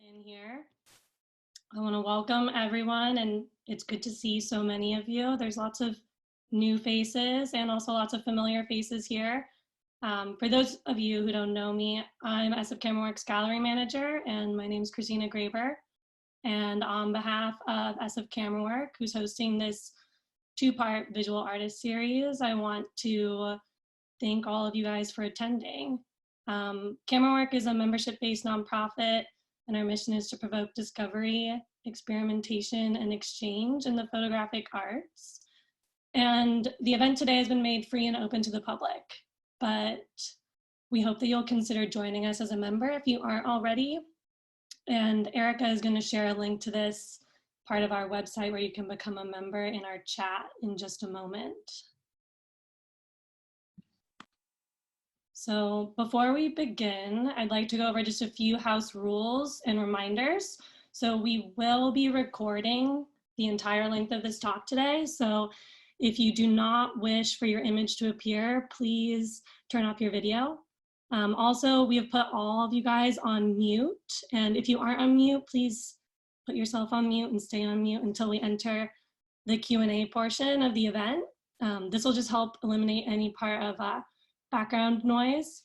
in here. I want to welcome everyone, and it's good to see so many of you. There's lots of new faces and also lots of familiar faces here. For those of you who don't know me, I'm SF Camerawork's gallery manager, and my name is Christina Graber. And on behalf of SF Camerawork, who's hosting this two-part visual artist series, I want to thank all of you guys for attending. Camerawork is a membership-based nonprofit, and our mission is to provoke discovery, experimentation, and exchange in the photographic arts. And the event today has been made free and open to the public, but we hope that you'll consider joining us as a member if you aren't already. And Erica is going to share a link to this part of our website where you can become a member in our chat in just a moment. So before we begin, I'd like to go over just a few house rules and reminders. So we will be recording the entire length of this talk today. So if you do not wish for your image to appear, please turn off your video. Also, we have put all of you guys on mute. And if you aren't on mute, please put yourself on mute and stay on mute until we enter the Q&A portion of the event. This will just help eliminate any part of background noise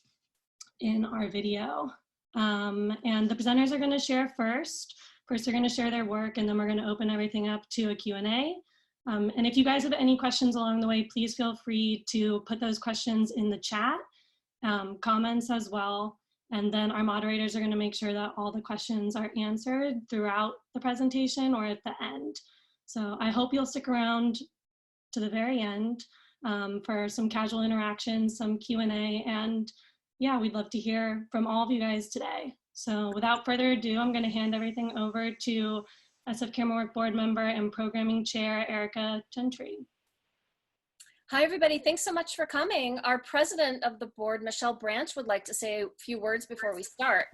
in our video. And the presenters are going to share first. First, they're going to share their work, and then we're going to open everything up to a Q&A. And if you guys have any questions along the way, please feel free to put those questions in the chat, comments as well. And then our moderators are going to make sure that all the questions are answered throughout the presentation or at the end. So I hope you'll stick around to the very end for some casual interactions, some Q&A, and yeah, we'd love to hear from all of you guys today. So without further ado, I'm going to hand everything over to SF Camerawork board member and programming chair, Erica Gentry. Hi, everybody. Thanks so much for coming. Our president of the board, Michelle Branch, would like to say a few words before we start.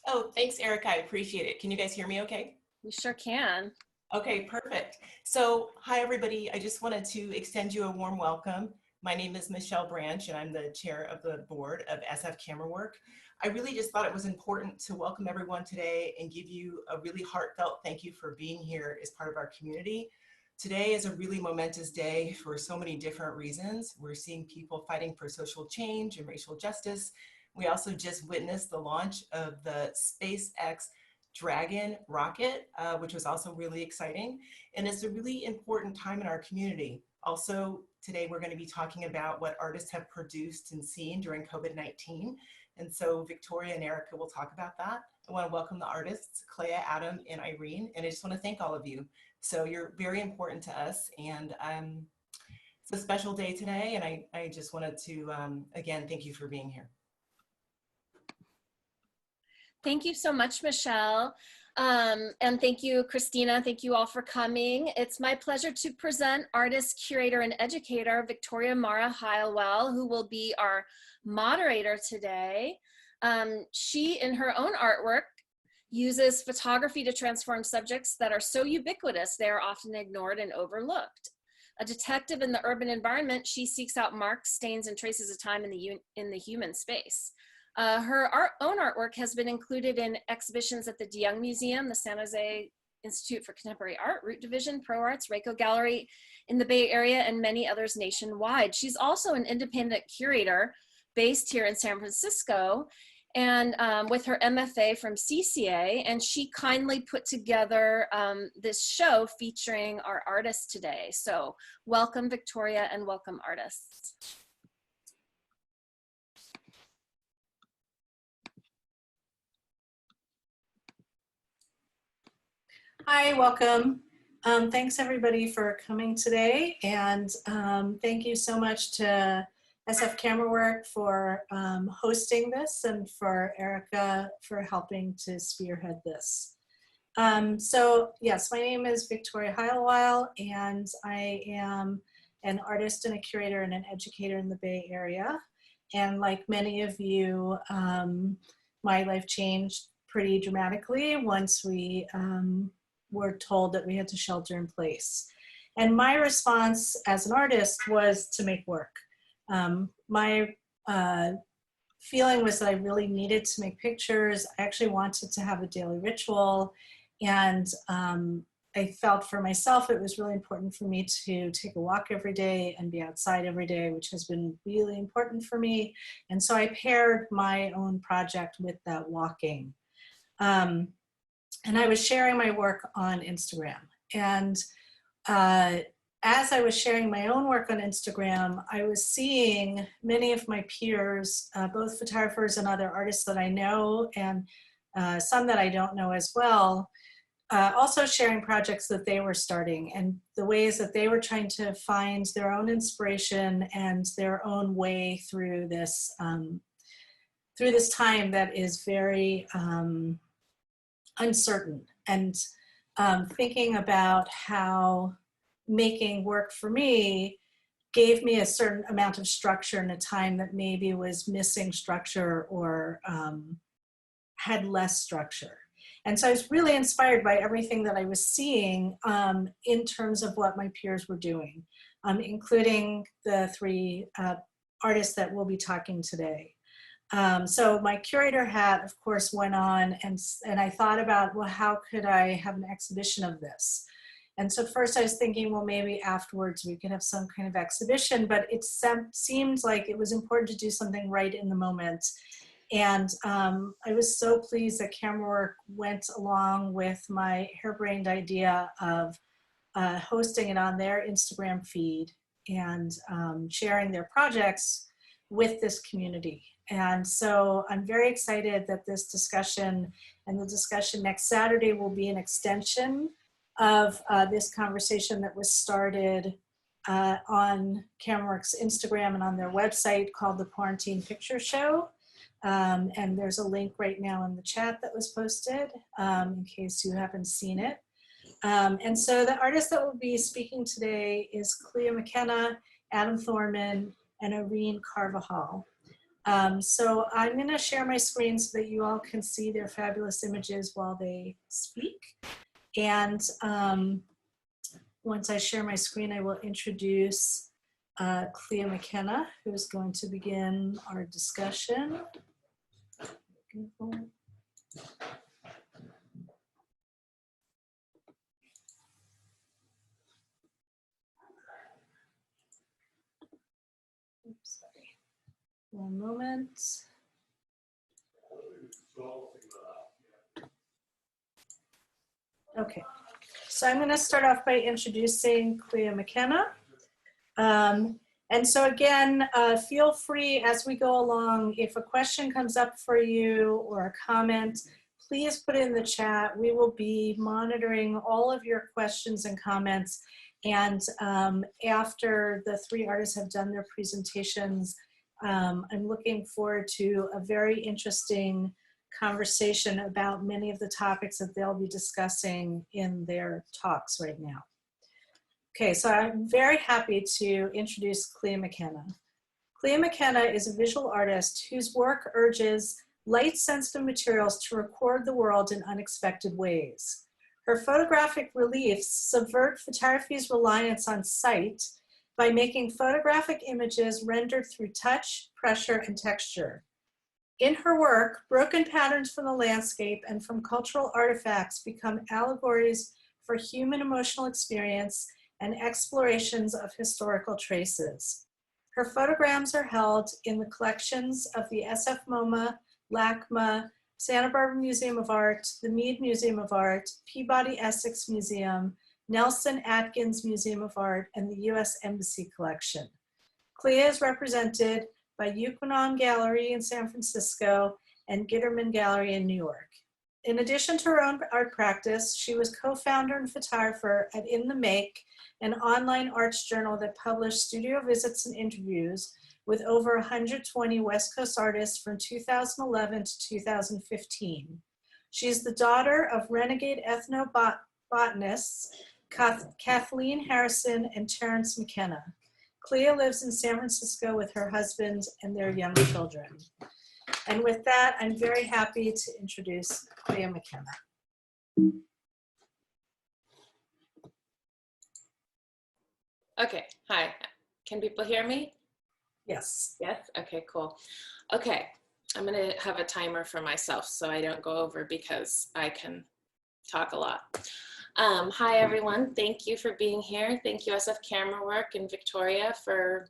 Oh, thanks, Erica. I appreciate it. Can you guys hear me okay? We sure can. Okay, perfect. So, hi, everybody. I just wanted to extend you a warm welcome. My name is Michelle Branch, and I'm the chair of the board of SF Camerawork. I really just thought it was important to welcome everyone today and give you a really heartfelt thank you for being here as part of our community. Today is a really momentous day for so many different reasons. We're seeing people fighting for social change and racial justice. We also just witnessed the launch of the SpaceX Dragon rocket, which was also really exciting. And it's a really important time in our community. Also, today we're going to be talking about what artists have produced and seen during COVID-19. And so Victoria and Erica will talk about that. I want to welcome the artists, Klea, Adam, and Irene. And I just want to thank all of you. So you're very important to us. And it's a special day today. And I just wanted to, again, thank you for being here. Thank you so much, Michelle. And thank you, Christina. Thank you all for coming. It's my pleasure to present artist, curator, and educator, Victoria Mara Heilweil, who will be our moderator today. She, in her own artwork, uses photography to transform subjects that are so ubiquitous they are often ignored and overlooked. A detective in the urban environment, she seeks out marks, stains, and traces of time in the human space. Her own artwork has been included in exhibitions at the DeYoung Museum, the San Jose Institute for Contemporary Art, Root Division, Pro Arts, Reiko Gallery in the Bay Area, and many others nationwide. She's also an independent curator based here in San Francisco, and with her MFA from CCA, and she kindly put together this show featuring our artists today. So welcome, Victoria, and welcome, artists. Hi, welcome. Thanks everybody for coming today, and thank you so much to SF Camerawork for hosting this, and for Erica for helping to spearhead this. So yes, my name is Victoria Heilweil, and I am an artist and a curator and an educator in the Bay Area. And like many of you, my life changed pretty dramatically once we were told that we had to shelter in place. And my response as an artist was to make work. My feeling was that I really needed to make pictures. I actually wanted to have a daily ritual, and I felt for myself it was really important for me to take a walk every day and be outside every day, which has been really important for me. And so I paired my own project with that walking. And I was sharing my work on Instagram. And as I was sharing my own work on Instagram, I was seeing many of my peers, both photographers and other artists that I know, and some that I don't know as well, also sharing projects that they were starting and the ways that they were trying to find their own inspiration and their own way through this time that is very uncertain. And thinking about how making work for me gave me a certain amount of structure in a time that maybe was missing structure or had less structure. And so I was really inspired by everything that I was seeing in terms of what my peers were doing, including the three artists that we'll be talking today. So my curator hat, of course, went on, and I thought about, well, how could I have an exhibition of this? And so first I was thinking, well, maybe afterwards we could have some kind of exhibition, but it seemed like it was important to do something right in the moment. And I was so pleased that Camerawork went along with my harebrained idea of hosting it on their Instagram feed and sharing their projects with this community. And so I'm very excited that this discussion and the discussion next Saturday will be an extension of this conversation that was started on Camerawork's Instagram and on their website called the Quarantine Picture Show. And there's a link right now in the chat that was posted in case you haven't seen it. And so the artist that will be speaking today is Klea McKenna, Adam Thorman, and Irene Carvajal. So I'm going to share my screen so that you all can see their fabulous images while they speak. And once I share my screen, I will introduce Klea McKenna, who is going to begin our discussion. Oops, sorry. One moment. Okay, so I'm going to start off by introducing Klea McKenna. And so again, feel free as we go along, if a question comes up for you or a comment, please put it in the chat. We will be monitoring all of your questions and comments. And after the three artists have done their presentations, I'm looking forward to a very interesting conversation about many of the topics that they'll be discussing in their talks right now. Okay, so I'm very happy to introduce Klea McKenna. Klea McKenna is a visual artist whose work urges light-sensitive materials to record the world in unexpected ways. Her photographic reliefs subvert photography's reliance on sight by making photographic images rendered through touch, pressure, and texture. In her work, broken patterns from the landscape and from cultural artifacts become allegories for human emotional experience and explorations of historical traces. Her photograms are held in the collections of the SF MoMA, LACMA, Santa Barbara Museum of Art, the Mead Museum of Art, Peabody Essex Museum, Nelson Atkins Museum of Art, and the US Embassy Collection. Klea is represented by Yukonon Gallery in San Francisco and Gitterman Gallery in New York. In addition to her own art practice, she was co-founder and photographer at In the Make, an online arts journal that published studio visits and interviews with over 120 West Coast artists from 2011 to 2015. She is the daughter of renegade ethnobotanists Kathleen Harrison and Terrence McKenna. Klea lives in San Francisco with her husband and their young children. And with that, I'm very happy to introduce Klea McKenna. Okay, hi. Can people hear me? Yes. Yes? Okay, cool. Okay, I'm gonna have a timer for myself so I don't go over because I can talk a lot. Hi everyone, thank you for being here. Thank you SF Camerawork and Victoria for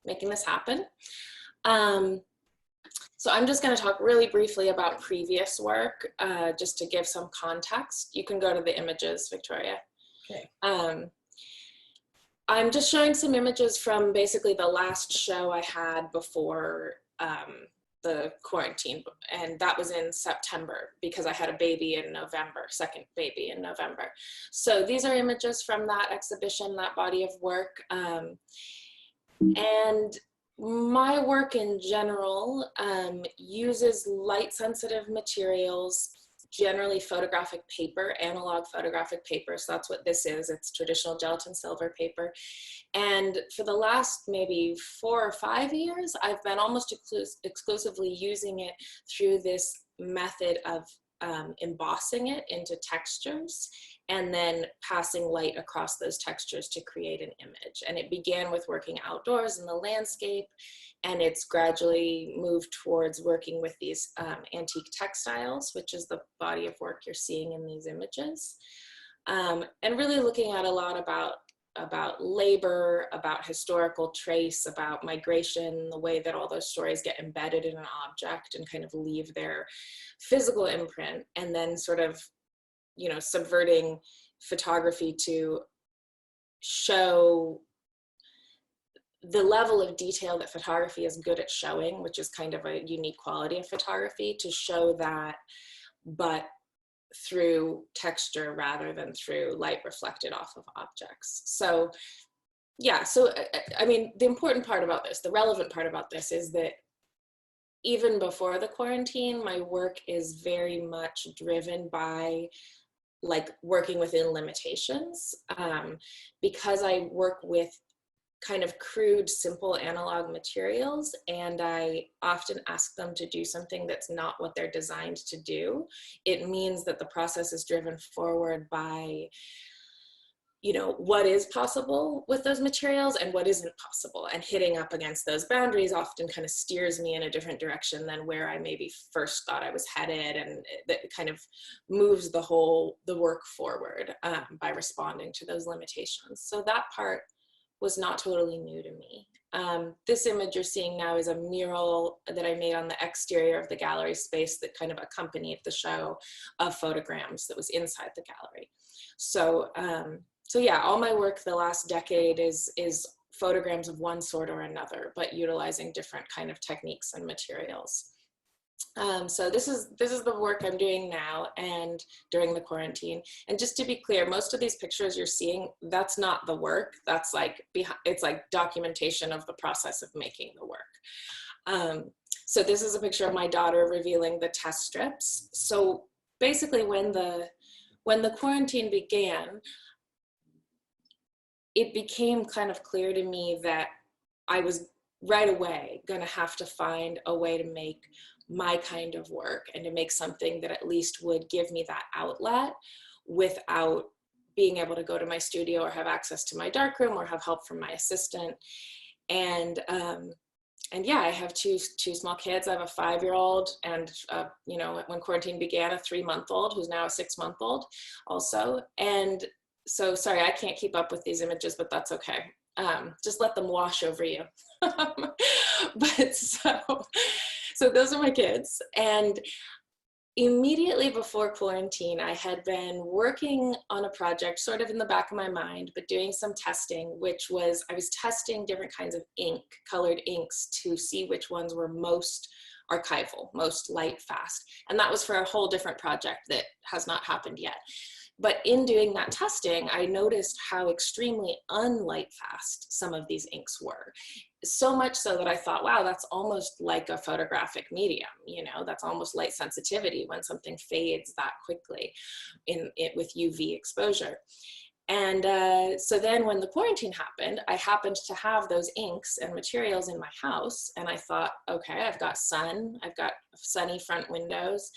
making this happen. So I'm just going to talk really briefly about previous work, just to give some context. You can go to the images, Victoria. Okay. I'm just showing some images from basically the last show I had before the quarantine, and that was in September because I had a baby in November, second baby in November. So these are images from that exhibition, that body of work. And my work in general uses light sensitive materials, generally photographic paper, analog photographic paper. So that's what this is. It's traditional gelatin silver paper. And for the last maybe 4 or 5 years, I've been almost exclusively using it through this method of embossing it into textures and then passing light across those textures to create an image. And it began with working outdoors in the landscape, and it's gradually moved towards working with these antique textiles, which is the body of work you're seeing in these images. And really looking at a lot about labor, about historical trace, about migration, the way that all those stories get embedded in an object and kind of leave their physical imprint, and then sort of, you know, subverting photography to show the level of detail that photography is good at showing, which is kind of a unique quality of photography, to show that, but through texture rather than through light reflected off of objects. So yeah, so I mean, the important part about this, the relevant part about this is that even before the quarantine, my work is very much driven by like working within limitations, because I work with kind of crude, simple analog materials, and I often ask them to do something that's not what they're designed to do. It means that the process is driven forward by, you know, what is possible with those materials and what isn't possible, and hitting up against those boundaries often kind of steers me in a different direction than where I maybe first thought I was headed, and that kind of moves the work forward by responding to those limitations. So that part was not totally new to me. This image you're seeing now is a mural that I made on the exterior of the gallery space that kind of accompanied the show of photograms that was inside the gallery. So, so yeah, all my work the last decade is photograms of one sort or another, but utilizing different kind of techniques and materials. So this is the work I'm doing now and during the quarantine. And just to be clear, most of these pictures you're seeing, that's not the work. That's like, it's like documentation of the process of making the work. So this is a picture of my daughter revealing the test strips. So basically when the quarantine began, it became kind of clear to me that I was right away gonna have to find a way to make my kind of work and to make something that at least would give me that outlet without being able to go to my studio or have access to my darkroom or have help from my assistant. And yeah, I have two small kids. I have a 5-year-old and, you know, when quarantine began, a 3-month-old who's now a 6-month-old also. And so, sorry, I can't keep up with these images, but that's okay. Just let them wash over you. But so those are my kids. And immediately before quarantine, I had been working on a project sort of in the back of my mind, but doing some testing, which was, I was testing different kinds of ink, colored inks, to see which ones were most archival, most light fast. And that was for a whole different project that has not happened yet. But in doing that testing, I noticed how extremely unlight fast some of these inks were. So much so that I thought, wow, that's almost like a photographic medium, you know, that's almost light sensitivity when something fades that quickly with UV exposure. And so then when the quarantine happened, I happened to have those inks and materials in my house. And I thought, okay, I've got sun, I've got sunny front windows,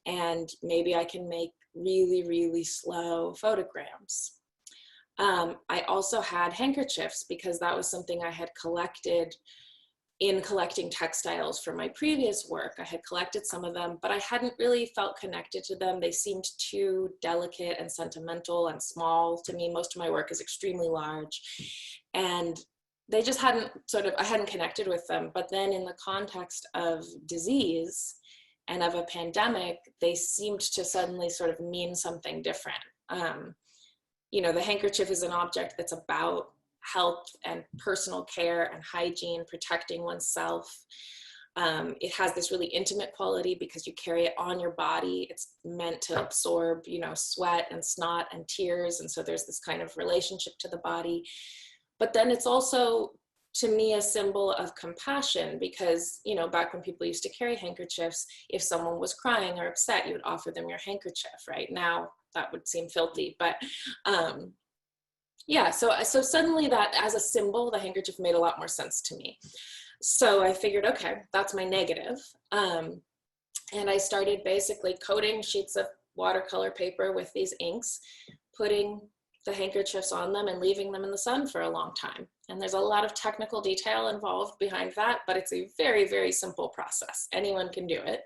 and maybe I can make really, really slow photograms. I also had handkerchiefs because that was something I had collected in collecting textiles for my previous work. I had collected some of them, but I hadn't really felt connected to them. They seemed too delicate and sentimental and small to me. Most of my work is extremely large, and they just hadn't I hadn't connected with them. But then in the context of disease and of a pandemic, they seemed to suddenly sort of mean something different. You know, the handkerchief is an object that's about health and personal care and hygiene, protecting oneself. It has this really intimate quality because you carry it on your body. It's meant to absorb, you know, sweat and snot and tears. And so there's this kind of relationship to the body. But then it's also, to me, a symbol of compassion because, you know, back when people used to carry handkerchiefs, if someone was crying or upset, you would offer them your handkerchief. Right now, that would seem filthy, but yeah, so suddenly that as a symbol, the handkerchief made a lot more sense to me. So I figured, okay, that's my negative. And I started basically coating sheets of watercolor paper with these inks, putting the handkerchiefs on them and leaving them in the sun for a long time. And there's a lot of technical detail involved behind that, but it's a very, very simple process. Anyone can do it.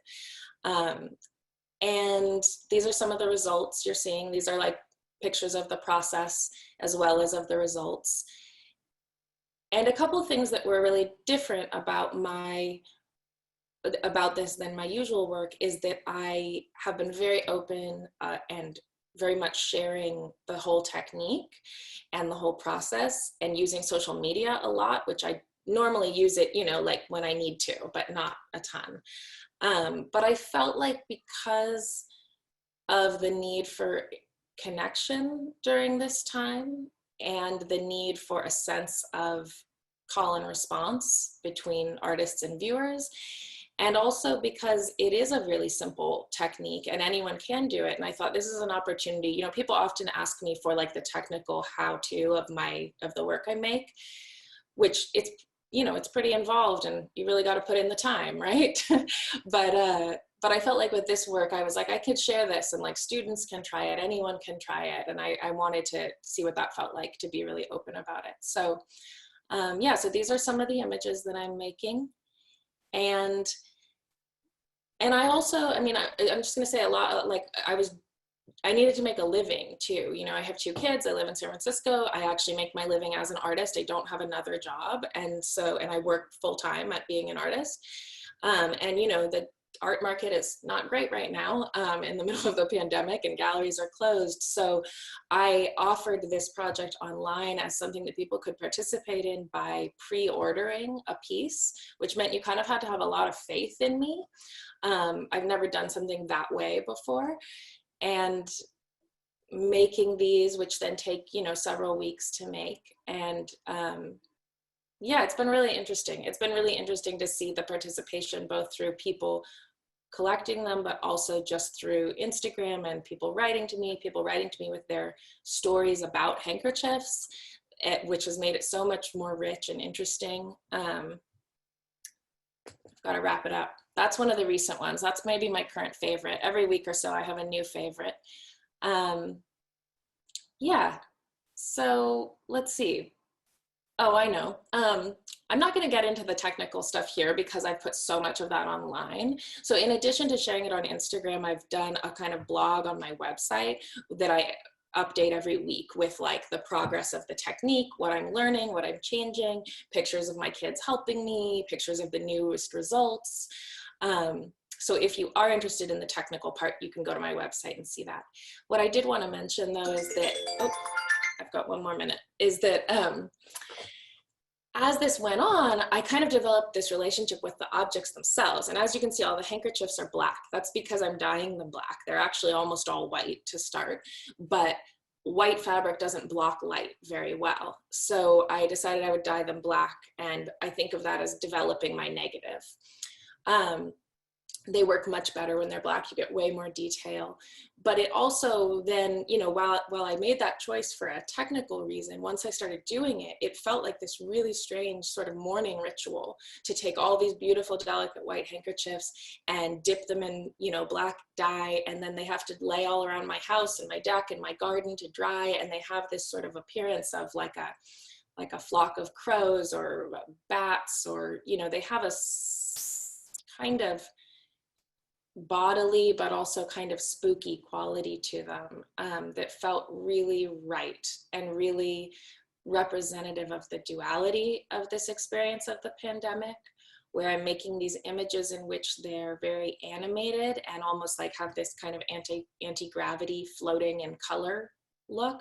And these are some of the results you're seeing. These are like pictures of the process as well as of the results. And a couple of things that were really different about this than my usual work is that I have been very open and very much sharing the whole technique and the whole process and using social media a lot, which I normally use it, you know, like when I need to, but not a ton. But I felt like because of the need for connection during this time and the need for a sense of call and response between artists and viewers, and also because it is a really simple technique and anyone can do it. And I thought this is an opportunity. You know, people often ask me for like the technical how-to of the work I make, which it's, you know, it's pretty involved and you really got to put in the time, right? But I felt like with this work, I was like, I could share this and like students can try it, anyone can try it. And I wanted to see what that felt like, to be really open about it. So yeah, so these are some of the images that I'm making. And I also, I mean, I'm just gonna say a lot, like I needed to make a living too. You know, I have 2 kids, I live in San Francisco. I actually make my living as an artist. I don't have another job. And I work full time at being an artist. And you know, the art market is not great right now in the middle of the pandemic and galleries are closed. So I offered this project online as something that people could participate in by pre-ordering a piece, which meant you kind of had to have a lot of faith in me. I've never done something that way before. And making these, which then take, you know, several weeks to make. And yeah, it's been really interesting. It's been really interesting to see the participation both through people collecting them, but also just through Instagram and people writing to me with their stories about handkerchiefs, which has made it so much more rich and interesting. I've got to wrap it up. That's one of the recent ones. That's maybe my current favorite. Every week or so I have a new favorite. Yeah, so let's see. Oh, I know. I'm not going to get into the technical stuff here because I've put so much of that online. So in addition to sharing it on Instagram, I've done a kind of blog on my website that I update every week with like the progress of the technique, what I'm learning, what I'm changing, pictures of my kids helping me, pictures of the newest results. So if you are interested in the technical part, you can go to my website and see that. What I did want to mention though is that, oh, I've got 1 more minute, is that as this went on, I kind of developed this relationship with the objects themselves. And as you can see, all the handkerchiefs are black. That's because I'm dyeing them black. They're actually almost all white to start, but white fabric doesn't block light very well. So I decided I would dye them black, and I think of that as developing my negative. They work much better when they're black. You get way more detail. But it also then, you know, while I made that choice for a technical reason, once I started doing it, it felt like this really strange sort of morning ritual to take all these beautiful, delicate white handkerchiefs and dip them in, you know, black dye. And then they have to lay all around my house and my deck and my garden to dry. And they have this sort of appearance of like a like a flock of crows or bats, or, you know, they have a kind of bodily but also kind of spooky quality to them that felt really right and really representative of the duality of this experience of the pandemic, where I'm making these images in which they're very animated and almost like have this kind of anti-gravity floating in color look.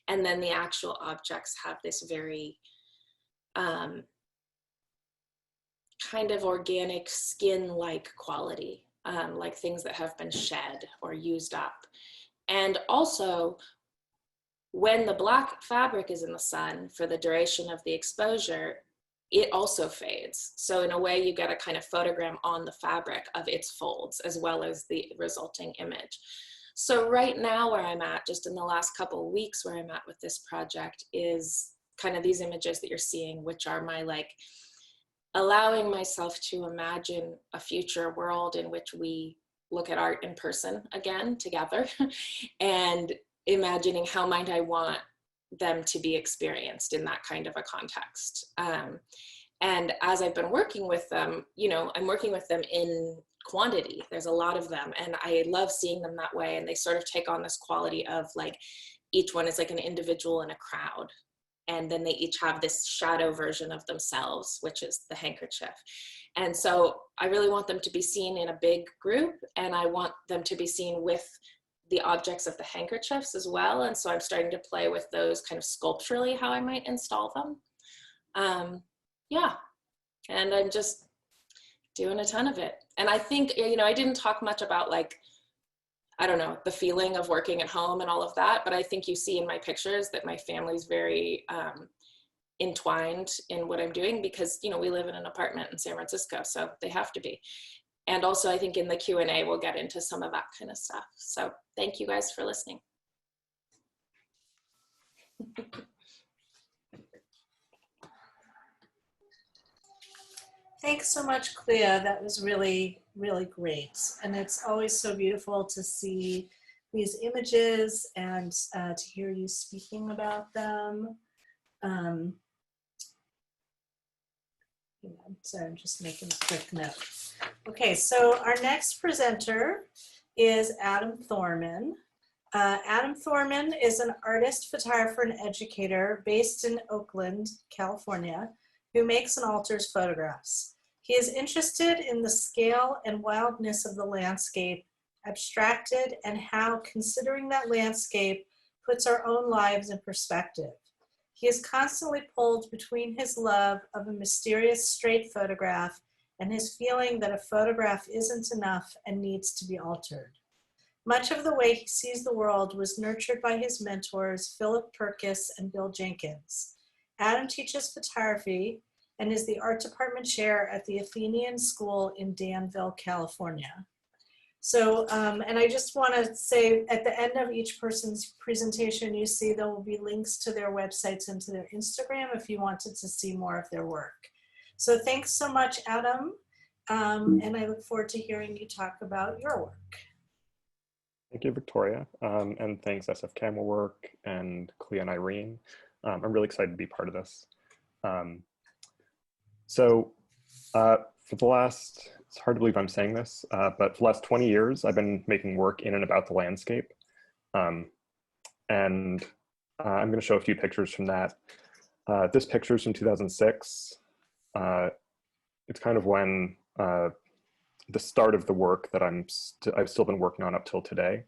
And then the actual objects have this very kind of organic skin-like quality, like things that have been shed or used up. And also, when the black fabric is in the sun for the duration of the exposure, it also fades. So in a way, you get a kind of photogram on the fabric of its folds as well as the resulting image. So right now where I'm at, just in the last couple of weeks where I'm at with this project, is kind of these images that you're seeing, which are my like allowing myself to imagine a future world in which we look at art in person again together and imagining how might I want them to be experienced in that kind of a context. And as I've been working with them, you know, I'm working with them in quantity. There's a lot of them, and I love seeing them that way. And they sort of take on this quality of like, each one is like an individual in a crowd. And then they each have this shadow version of themselves, which is the handkerchief. And so I really want them to be seen in a big group, and I want them to be seen with the objects of the handkerchiefs as well. And so I'm starting to play with those kind of sculpturally, how I might install them. Yeah, and I'm just doing a ton of it. And I think, you know, I didn't talk much about like, I don't know, the feeling of working at home and all of that, but I think you see in my pictures that my family's very entwined in what I'm doing because, you know, we live in an apartment in San Francisco, so they have to be. And also I think in the Q&A, we'll get into some of that kind of stuff. So thank you guys for listening. Thanks so much, Klea. That was really, really great. And it's always so beautiful to see these images and to hear you speaking about them. So I'm just making a quick note. Okay, so our next presenter is Adam Thorman. Adam Thorman is an artist, photographer, and educator based in Oakland, California, who makes and alters photographs. He is interested in the scale and wildness of the landscape, abstracted, and how considering that landscape puts our own lives in perspective. He is constantly pulled between his love of a mysterious straight photograph and his feeling that a photograph isn't enough and needs to be altered. Much of the way he sees the world was nurtured by his mentors, Philip Purkis and Bill Jenkins. Adam teaches photography and is the art department chair at the Athenian School in Danville, California. So, and I just want to say at the end of each person's presentation, you see there will be links to their websites and to their Instagram if you wanted to see more of their work. So thanks so much, Adam. And I look forward to hearing you talk about your work. Thank you, Victoria. And thanks SF Camerawork and Klea and Irene. I'm really excited to be part of this. For the last, it's hard to believe I'm saying this, but for the last 20 years, I've been making work in and about the landscape. I'm going to show a few pictures from that. This picture is from 2006. It's kind of when the start of the work that I've still been working on up till today.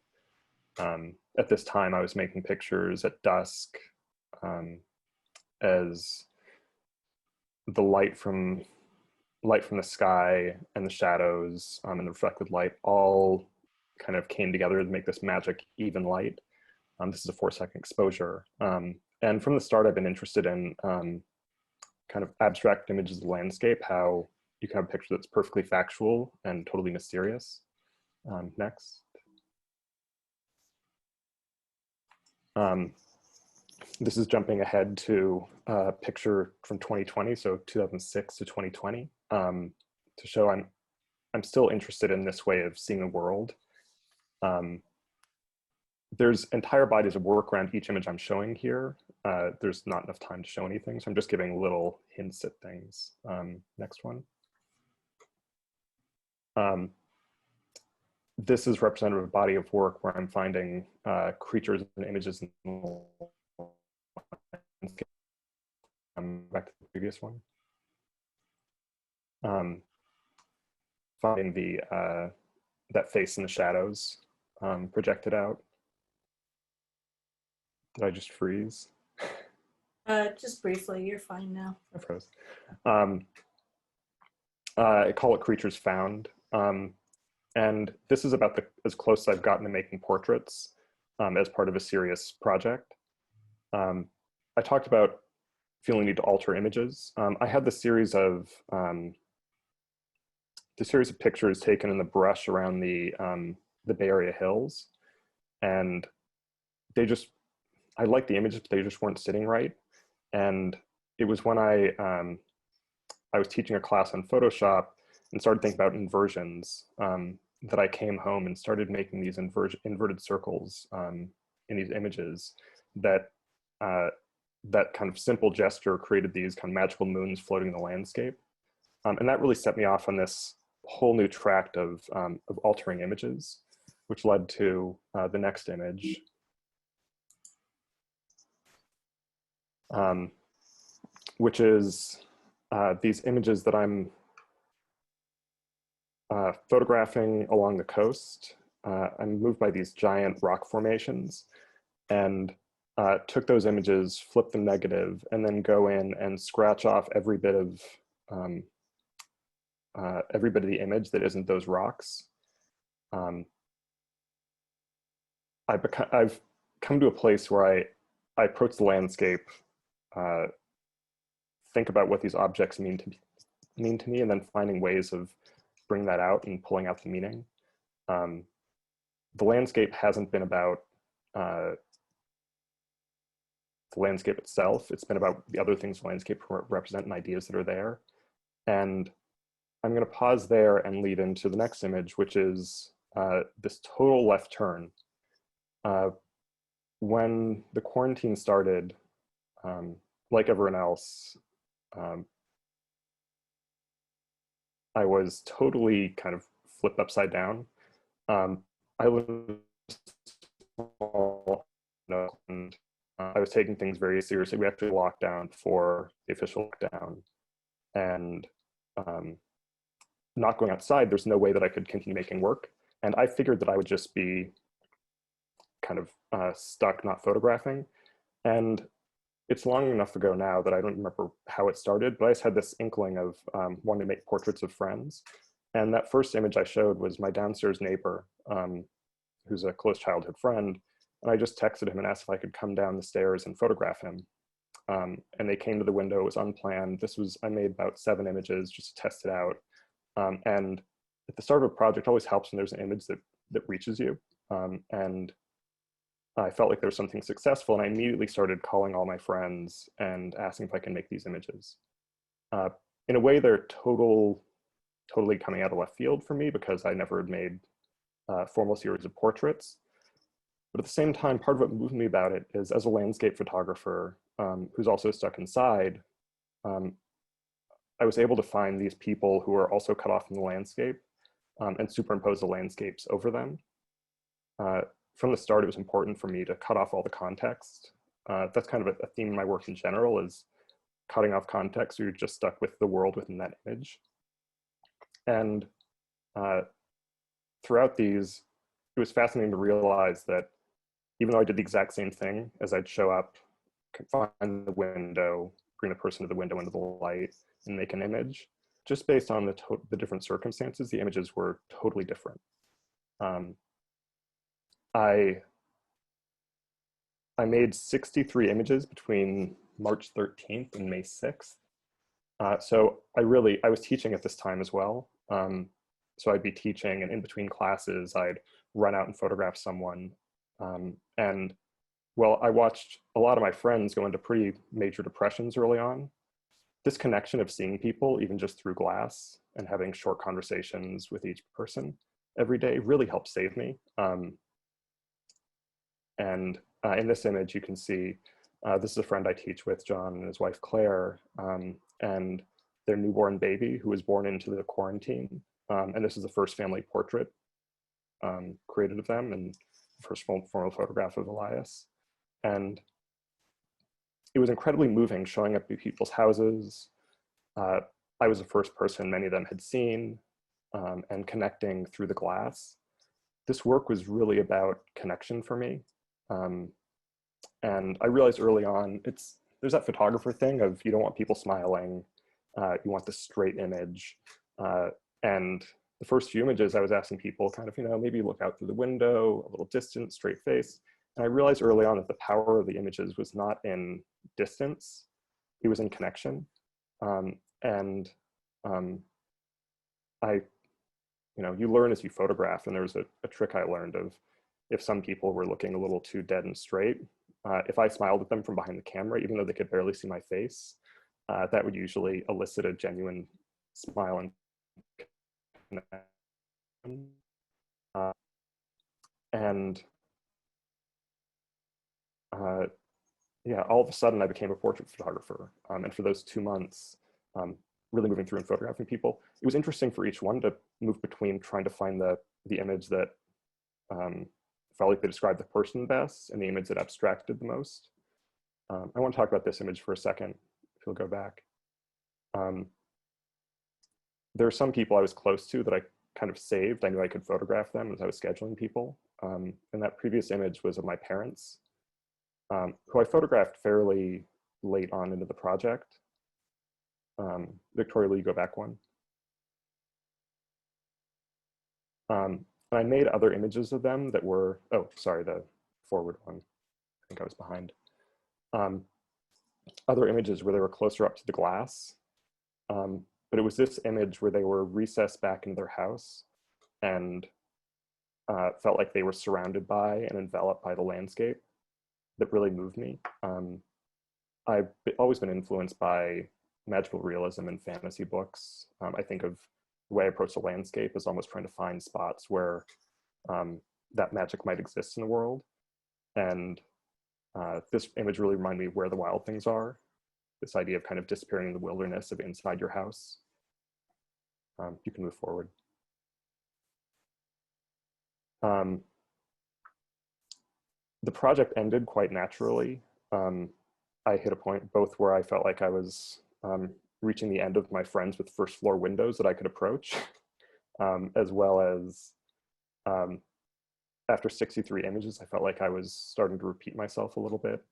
At this time, I was making pictures at dusk as the light from the sky and the shadows and the reflected light all kind of came together to make this magic even light. This is a 4-second exposure. And from the start, I've been interested in kind of abstract images of the landscape, how you can have a picture that's perfectly factual and totally mysterious. Next. This is jumping ahead to a picture from 2020, so 2006 to 2020, to show I'm still interested in this way of seeing the world. there's entire bodies of work around each image I'm showing here. There's not enough time to show anything, so I'm just giving little hints at things. Next one. This is representative of a body of work where I'm finding creatures and images in the landscape. Back to the previous one. Finding the that face in the shadows projected out. Did I just freeze? Just briefly, you're fine now. I froze. I call it Creatures Found. And this is about as close as I've gotten to making portraits as part of a serious project. I talked about feeling the need to alter images. I had the series of pictures taken in the brush around the Bay Area hills, and I liked the images, but they just weren't sitting right. And it was when I was teaching a class on Photoshop and started thinking about inversions that I came home and started making these inverted circles in these images that that kind of simple gesture created these kind of magical moons floating in the landscape. And that really set me off on this whole new tract of altering images, which led to the next image. Which is these images that I'm photographing along the coast. I'm moved by these giant rock formations, and took those images, flip them negative, and then go in and scratch off every bit of the image that isn't those rocks. I've come to a place where I approach the landscape, think about what these objects mean to me, and then finding ways of bringing that out and pulling out the meaning. The landscape hasn't been about the landscape itself. It's been about the other things the landscape represent and ideas that are there. And I'm going to pause there and lead into the next image, which is this total left turn. When the quarantine started, like everyone else, I was totally kind of flipped upside down. I was small, and I was taking things very seriously. We actually locked down before the official lockdown, and not going outside, there's no way that I could continue making work. And I figured that I would just be kind of stuck not photographing. And it's long enough ago now that I don't remember how it started, but I just had this inkling of wanting to make portraits of friends. And that first image I showed was my downstairs neighbor, who's a close childhood friend. And I just texted him and asked if I could come down the stairs and photograph him. And they came to the window. It was unplanned. I made about 7 images just to test it out. And at the start of a project, it always helps when there's an image that reaches you. And I felt like there was something successful, and I immediately started calling all my friends and asking if I can make these images. In a way, they're totally coming out of left field for me because I never had made a formal series of portraits. But at the same time, part of what moved me about it is, as a landscape photographer who's also stuck inside, I was able to find these people who are also cut off from the landscape and superimpose the landscapes over them. From the start, it was important for me to cut off all the context. That's kind of a theme in my work in general, is cutting off context, so you're just stuck with the world within that image. And throughout these, it was fascinating to realize that even though I did the exact same thing, as I'd show up, find the window, bring the person to the window into the light, and make an image, just based on the different circumstances, the images were totally different. I made 63 images between March 13th and May 6th. So I was teaching at this time as well. So I'd be teaching, and in between classes, I'd run out and photograph someone. And well, I watched a lot of my friends go into pretty major depressions early on. This connection of seeing people, even just through glass, and having short conversations with each person every day really helped save me. And in this image, you can see, this is a friend I teach with, John, and his wife, Claire, and their newborn baby who was born into the quarantine. And this is the first family portrait created of them, and the first formal photograph of Elias. And it was incredibly moving showing up at people's houses. I was the first person many of them had seen, and connecting through the glass. This work was really about connection for me. And I realized early on, there's that photographer thing of you don't want people smiling, you want the straight image. And the first few images I was asking people kind of, maybe look out through the window, a little distant, straight face. And I realized early on that the power of the images was not in distance, it was in connection. You learn as you photograph, and there was a trick I learned of if some people were looking a little too dead and straight, if I smiled at them from behind the camera, even though they could barely see my face, that would usually elicit a genuine smile and connection. Yeah, all of a sudden I became a portrait photographer. And for those 2 months, really moving through and photographing people, it was interesting for each one to move between trying to find the image that felt like they described the person best and the image that abstracted the most. I want to talk about this image for a second, if you'll go back. There are some people I was close to that I kind of saved. I knew I could photograph them as I was scheduling people. And that previous image was of my parents, who I photographed fairly late on into the project. Victoria, will you go back one? And I made other images of them that were, oh, sorry, the forward one. I think I was behind. Other images where they were closer up to the glass. But it was this image where they were recessed back into their house and felt like they were surrounded by and enveloped by the landscape that really moved me. I've always been influenced by magical realism and fantasy books. I think of the way I approach the landscape as almost trying to find spots where that magic might exist in the world. And this image really reminded me of Where the Wild Things Are, this idea of kind of disappearing in the wilderness of inside your house. You can move forward. The project ended quite naturally. I hit a point both where I felt like I was reaching the end of my friends with first floor windows that I could approach, as well as after 63 images, I felt like I was starting to repeat myself a little bit.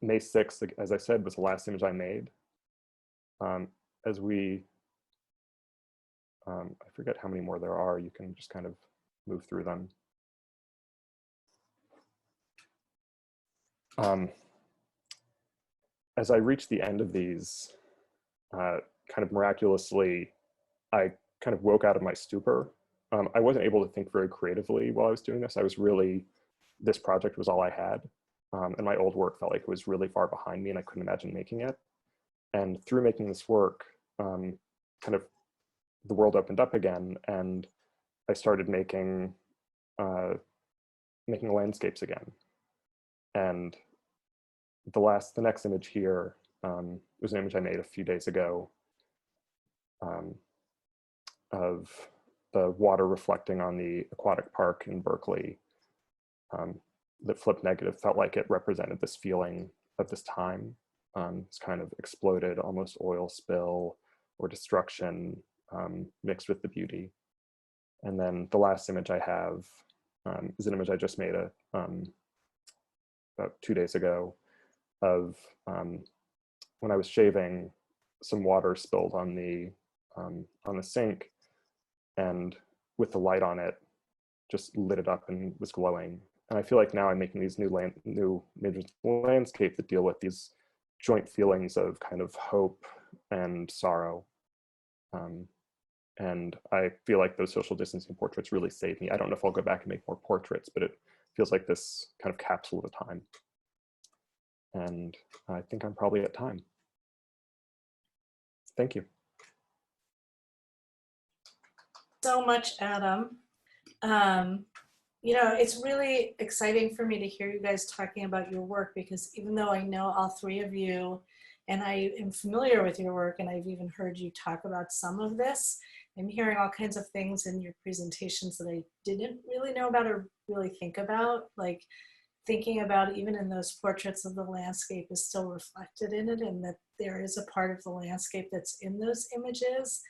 May 6th, as I said, was the last image I made. As we, I forget how many more there are, you can just kind of move through them. As I reached the end of these, kind of miraculously, I kind of woke out of my stupor. I wasn't able to think very creatively while I was doing this. I was really, this project was all I had. And my old work felt like it was really far behind me and I couldn't imagine making it. And through making this work, kind of the world opened up again and I started making landscapes again. And the next image here was an image I made a few days ago of the water reflecting on the aquatic park in Berkeley that flipped negative. Felt like it represented this feeling of this time. It's kind of exploded, almost oil spill or destruction mixed with the beauty. And then the last image I have is an image I just made about 2 days ago of when I was shaving, some water spilled on the sink, and with the light on it, just lit it up and was glowing. And I feel like now I'm making these new images of the landscape that deal with these joint feelings of kind of hope and sorrow. And I feel like those social distancing portraits really saved me. I don't know if I'll go back and make more portraits, but it feels like this kind of capsule of a time. And I think I'm probably at time. Thank you. So much, Adam. You know, it's really exciting for me to hear you guys talking about your work, because even though I know all three of you and I am familiar with your work and I've even heard you talk about some of this, I'm hearing all kinds of things in your presentations that I didn't really know about or really think about, like thinking about even in those portraits of the landscape is still reflected in it, and that there is a part of the landscape that's in those images.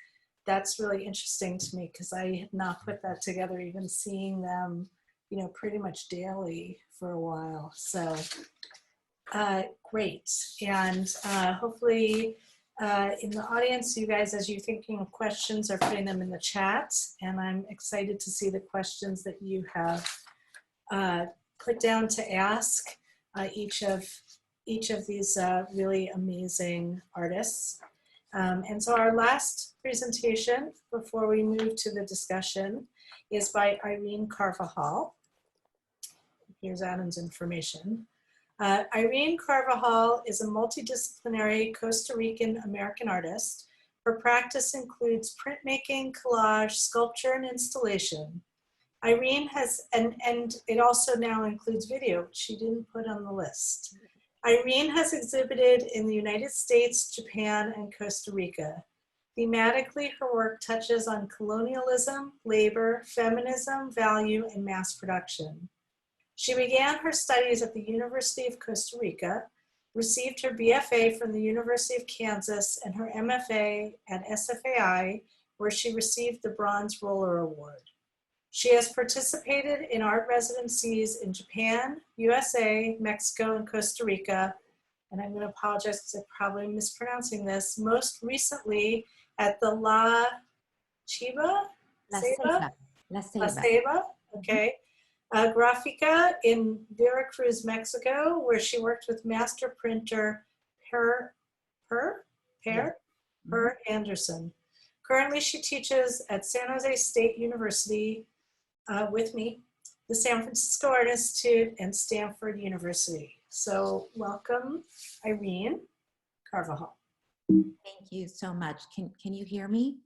That's really interesting to me, because I had not put that together, even seeing them, you know, pretty much daily for a while. So great. And hopefully in the audience, you guys, as you're thinking of questions, are putting them in the chat. And I'm excited to see the questions that you have put down to ask each of these really amazing artists. And so our last presentation before we move to the discussion is by Irene Carvajal. Here's Adam's information. Irene Carvajal is a multidisciplinary Costa Rican American artist. Her practice includes printmaking, collage, sculpture, and installation. Irene has, and it also now includes video, which she didn't put on the list. Irene has exhibited in the United States, Japan, and Costa Rica. Thematically, her work touches on colonialism, labor, feminism, value, and mass production. She began her studies at the University of Costa Rica, received her BFA from the University of Kansas, and her MFA at SFAI, where she received the Bronze Roller Award. She has participated in art residencies in Japan, USA, Mexico, and Costa Rica. And I'm going to apologize because I'm probably mispronouncing this. Most recently at the La Ceiba, okay, Grafica in Veracruz, Mexico, where she worked with master printer Per Anderson. Currently, she teaches at San Jose State University with me, the San Francisco Art Institute, and Stanford University. So welcome, Irene Carvajal. Thank you so much. Can you hear me?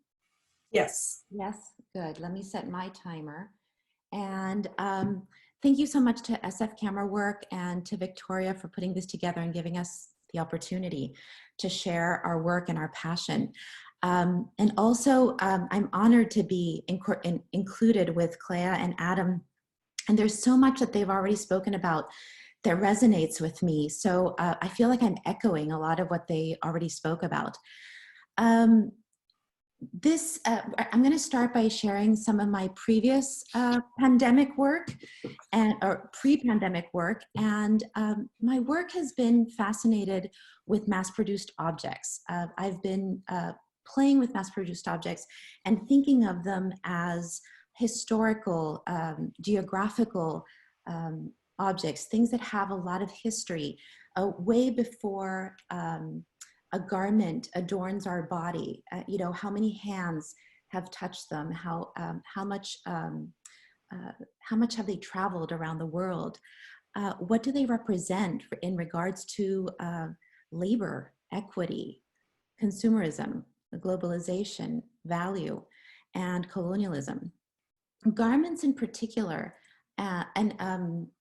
Yes. Yes, good. Let me set my timer. And thank you so much to SF Camerawork and to Victoria for putting this together and giving us the opportunity to share our work and our passion. And also, I'm honored to be included with Klea and Adam. And there's so much that they've already spoken about that resonates with me. So I feel like I'm echoing a lot of what they already spoke about. I'm going to start by sharing some of my previous pandemic work or pre-pandemic work. And my work has been fascinated with mass-produced objects. I've been playing with mass-produced objects and thinking of them as historical, geographical objects, things that have a lot of history, way before a garment adorns our body. You know, how many hands have touched them? How much have they traveled around the world? What do they represent in regards to labor, equity, consumerism, globalization, value, and colonialism? Garments in particular, garments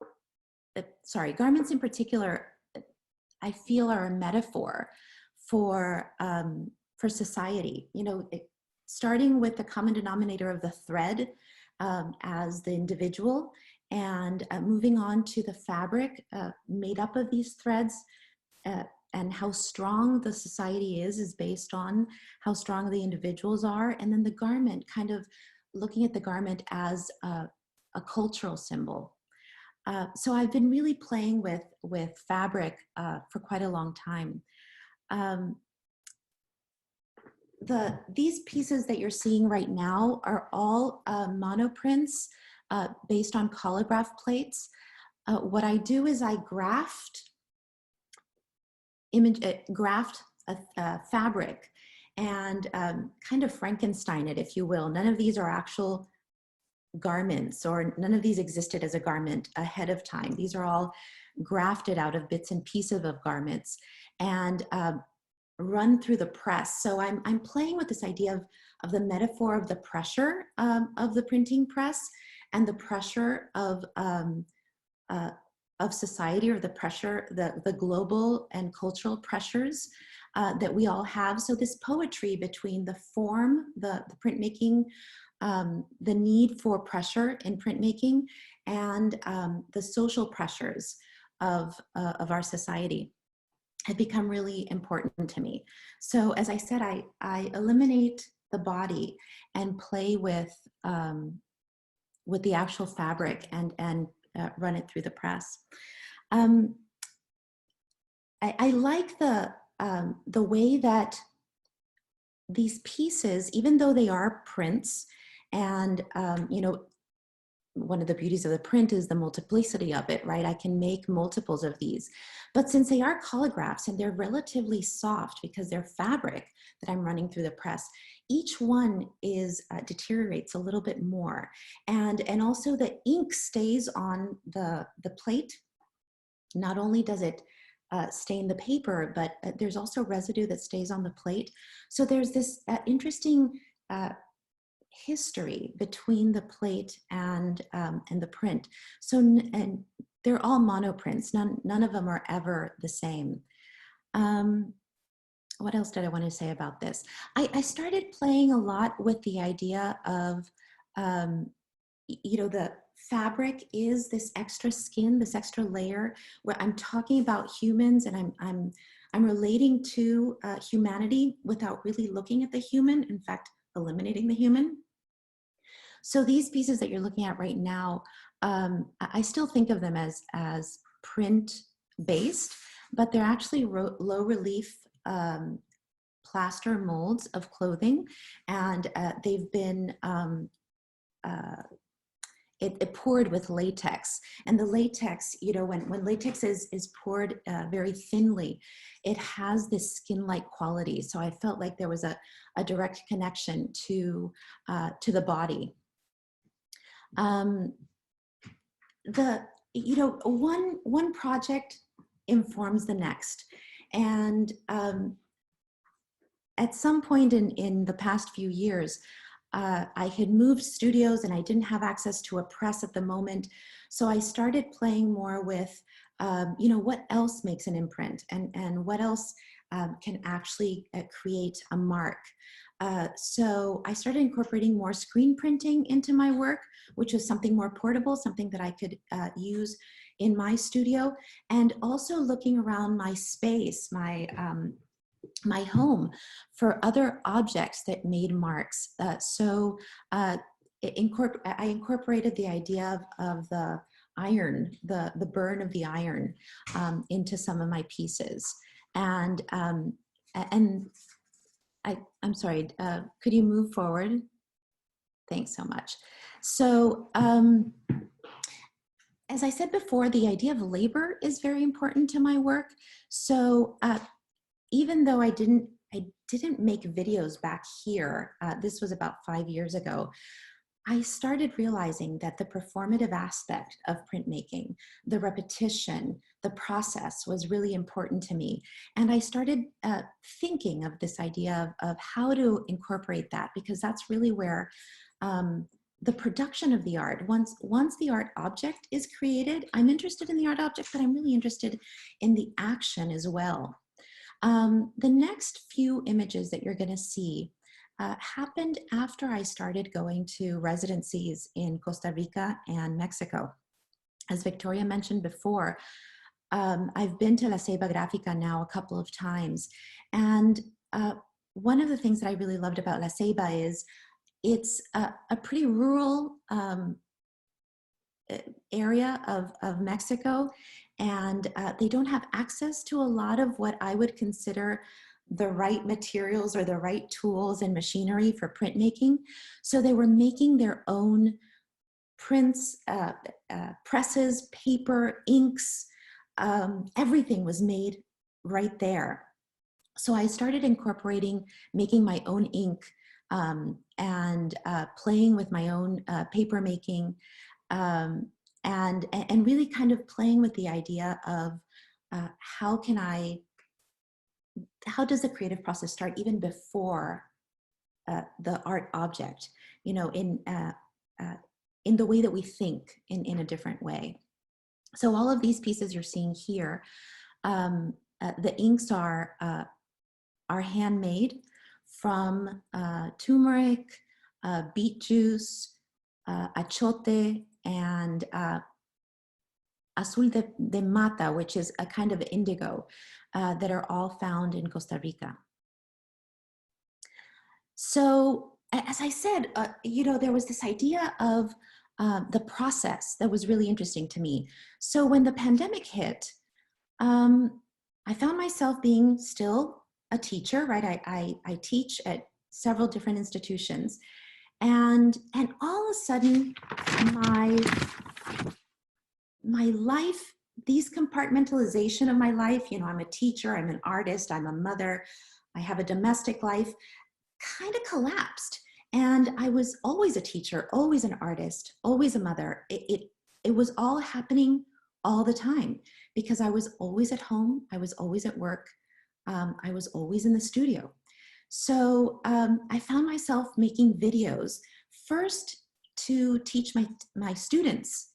in particular, I feel are a metaphor for society. You know, starting with the common denominator of the thread as the individual, and moving on to the fabric made up of these threads, and how strong the society is based on how strong the individuals are, and then the garment, kind of looking at the garment as a cultural symbol. So I've been really playing with fabric for quite a long time. These pieces that you're seeing right now are all monoprints based on collograph plates. What I do is I graft a fabric and kind of Frankenstein it, if you will. None of these are actual garments, or none of these existed as a garment ahead of time. These are all grafted out of bits and pieces of garments and run through the press. So I'm playing with this idea of the metaphor of the pressure of the printing press, and the pressure of society, or the pressure, the global and cultural pressures that we all have. So this poetry between the form, the printmaking, the need for pressure in printmaking, and the social pressures of our society had become really important to me. So as I said, I eliminate the body and play with the actual fabric and run it through the press. I like the way that these pieces, even though they are prints, and you know, one of the beauties of the print is the multiplicity of it, right? I can make multiples of these. But since they are collagraphs and they're relatively soft because they're fabric that I'm running through the press, each one is deteriorates a little bit more. And also the ink stays on the plate. Not only does it stain the paper, but there's also residue that stays on the plate. So there's this interesting history between the plate and the print. So and they're all monoprints. None of them are ever the same. What else did I want to say about this? I started playing a lot with the idea of, you know, the fabric is this extra skin, this extra layer, where I'm talking about humans and I'm relating to humanity without really looking at the human, in fact, eliminating the human. So these pieces that you're looking at right now, I still think of them as print based, but they're actually low relief plaster molds of clothing, and they've been it poured with latex. And the latex, you know, when latex is poured very thinly, it has this skin-like quality. So I felt like there was a direct connection to the body. You know, one project informs the next. And at some point in the past few years, I had moved studios and I didn't have access to a press at the moment. So I started playing more with, you know, what else makes an imprint, and what else can actually create a mark. So I started incorporating more screen printing into my work, which was something more portable, something that I could use in my studio, and also looking around my space, my home, for other objects that made marks. So I incorporated the idea of the iron, the burn of the iron into some of my pieces. And I'm sorry, could you move forward? Thanks so much. So as I said before, the idea of labor is very important to my work. So even though I didn't make videos back here, this was about 5 years ago, I started realizing that the performative aspect of printmaking, the repetition, the process was really important to me. And I started thinking of this idea of how to incorporate that, because that's really where the production of the art, once the art object is created, I'm interested in the art object, but I'm really interested in the action as well. The next few images that you're going to see happened after I started going to residencies in Costa Rica and Mexico. As Victoria mentioned before, I've been to La Ceiba Gráfica now a couple of times. And one of the things that I really loved about La Ceiba is it's a pretty rural area of Mexico. And they don't have access to a lot of what I would consider the right materials or the right tools and machinery for printmaking. So they were making their own prints, presses, paper, inks, everything was made right there. So I started incorporating making my own ink and playing with my own paper making, and really kind of playing with the idea of how does the creative process start even before the art object? You know, in the way that we think in a different way. So all of these pieces you're seeing here, the inks are handmade from turmeric, beet juice, achote, and azul de mata, which is a kind of indigo that are all found in Costa Rica. So as I said, you know, there was this idea of the process that was really interesting to me. So when the pandemic hit, I found myself being still a teacher, right? I teach at several different institutions, and all of a sudden, my life, these compartmentalization of my life, you know, I'm a teacher, I'm an artist, I'm a mother, I have a domestic life, kind of collapsed. And I was always a teacher, always an artist, always a mother. It was all happening all the time because I was always at home, I was always at work, I was always in the studio. So I found myself making videos, first to teach my students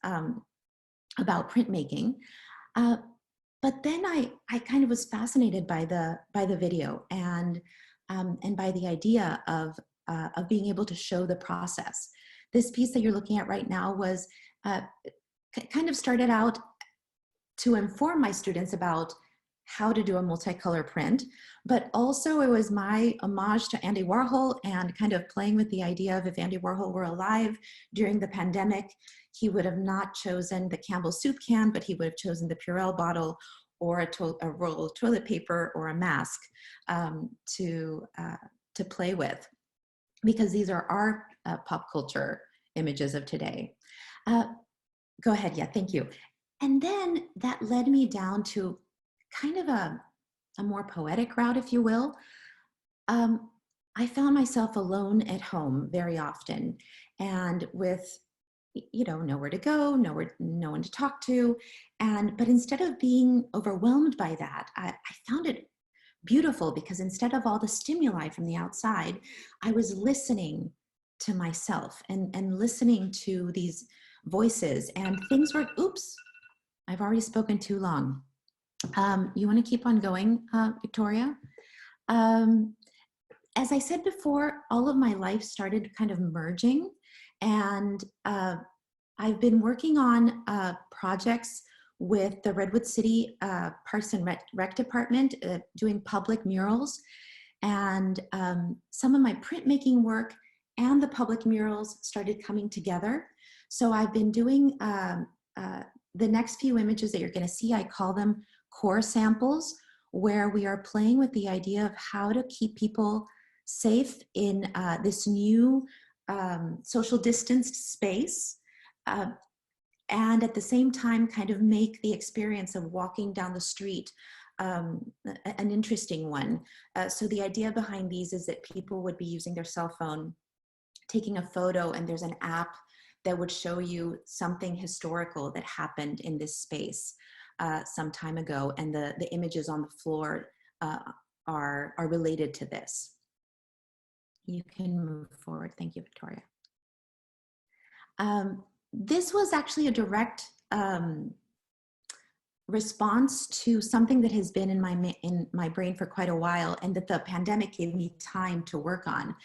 about printmaking, but then I kind of was fascinated by the video and by the idea of being able to show the process. This piece that you're looking at right now was kind of started out to inform my students about how to do a multicolor print, but also it was my homage to Andy Warhol and kind of playing with the idea of if Andy Warhol were alive during the pandemic, he would have not chosen the Campbell soup can, but he would have chosen the Purell bottle or a roll of toilet paper or a mask to play with, because these are our pop culture images of today. Go ahead, yeah, thank you. And then that led me down to kind of a more poetic route, if you will. I found myself alone at home very often, and with, you know, nowhere to go, no one to talk to, but instead of being overwhelmed by that, I found it beautiful because instead of all the stimuli from the outside, I was listening to myself and listening to these voices, and things were, oops, I've already spoken too long. You want to keep on going, Victoria? As I said before, all of my life started kind of merging, and I've been working on projects with the Redwood City Parks and Rec Department, doing public murals, and some of my printmaking work and the public murals started coming together. So I've been doing the next few images that you're going to see, I call them core samples, where we are playing with the idea of how to keep people safe in this new social distanced space, and at the same time kind of make the experience of walking down the street an interesting one. So the idea behind these is that people would be using their cell phone, taking a photo, and there's an app that would show you something historical that happened in this space some time ago, and the images on the floor are related to this. You can move forward. Thank you, Victoria. This was actually a direct response to something that has been in my brain for quite a while, and that the pandemic gave me time to work on.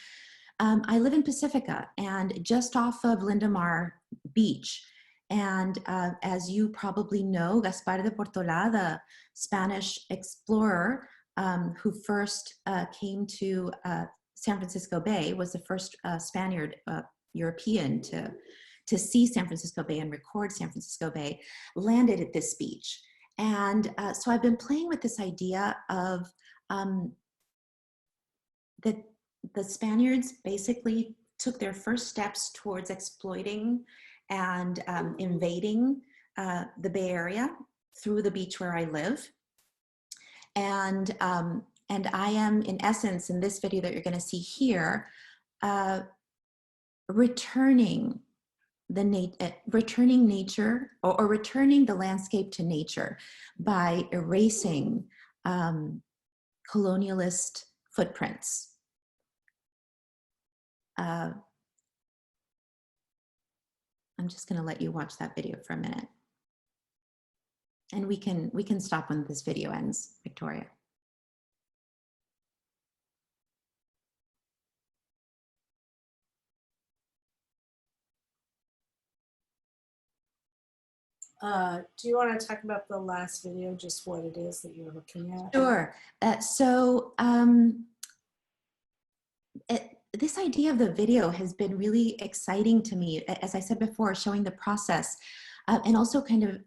I live in Pacifica, and just off of Linda Mar Beach. And as you probably know, Gaspar de Portola, the Spanish explorer who first came to San Francisco Bay, was the first Spaniard, European to see San Francisco Bay and record San Francisco Bay, landed at this beach. And so I've been playing with this idea of that the Spaniards basically took their first steps towards exploiting and invading the Bay Area through the beach where I live. And I am, in essence, in this video that you're going to see here, returning nature, or returning the landscape to nature by erasing colonialist footprints. I'm just going to let you watch that video for a minute. And we can stop when this video ends, Victoria. Do you want to talk about the last video, just what it is that you're looking at? Sure. This idea of the video has been really exciting to me, as I said before, showing the process, and also kind of,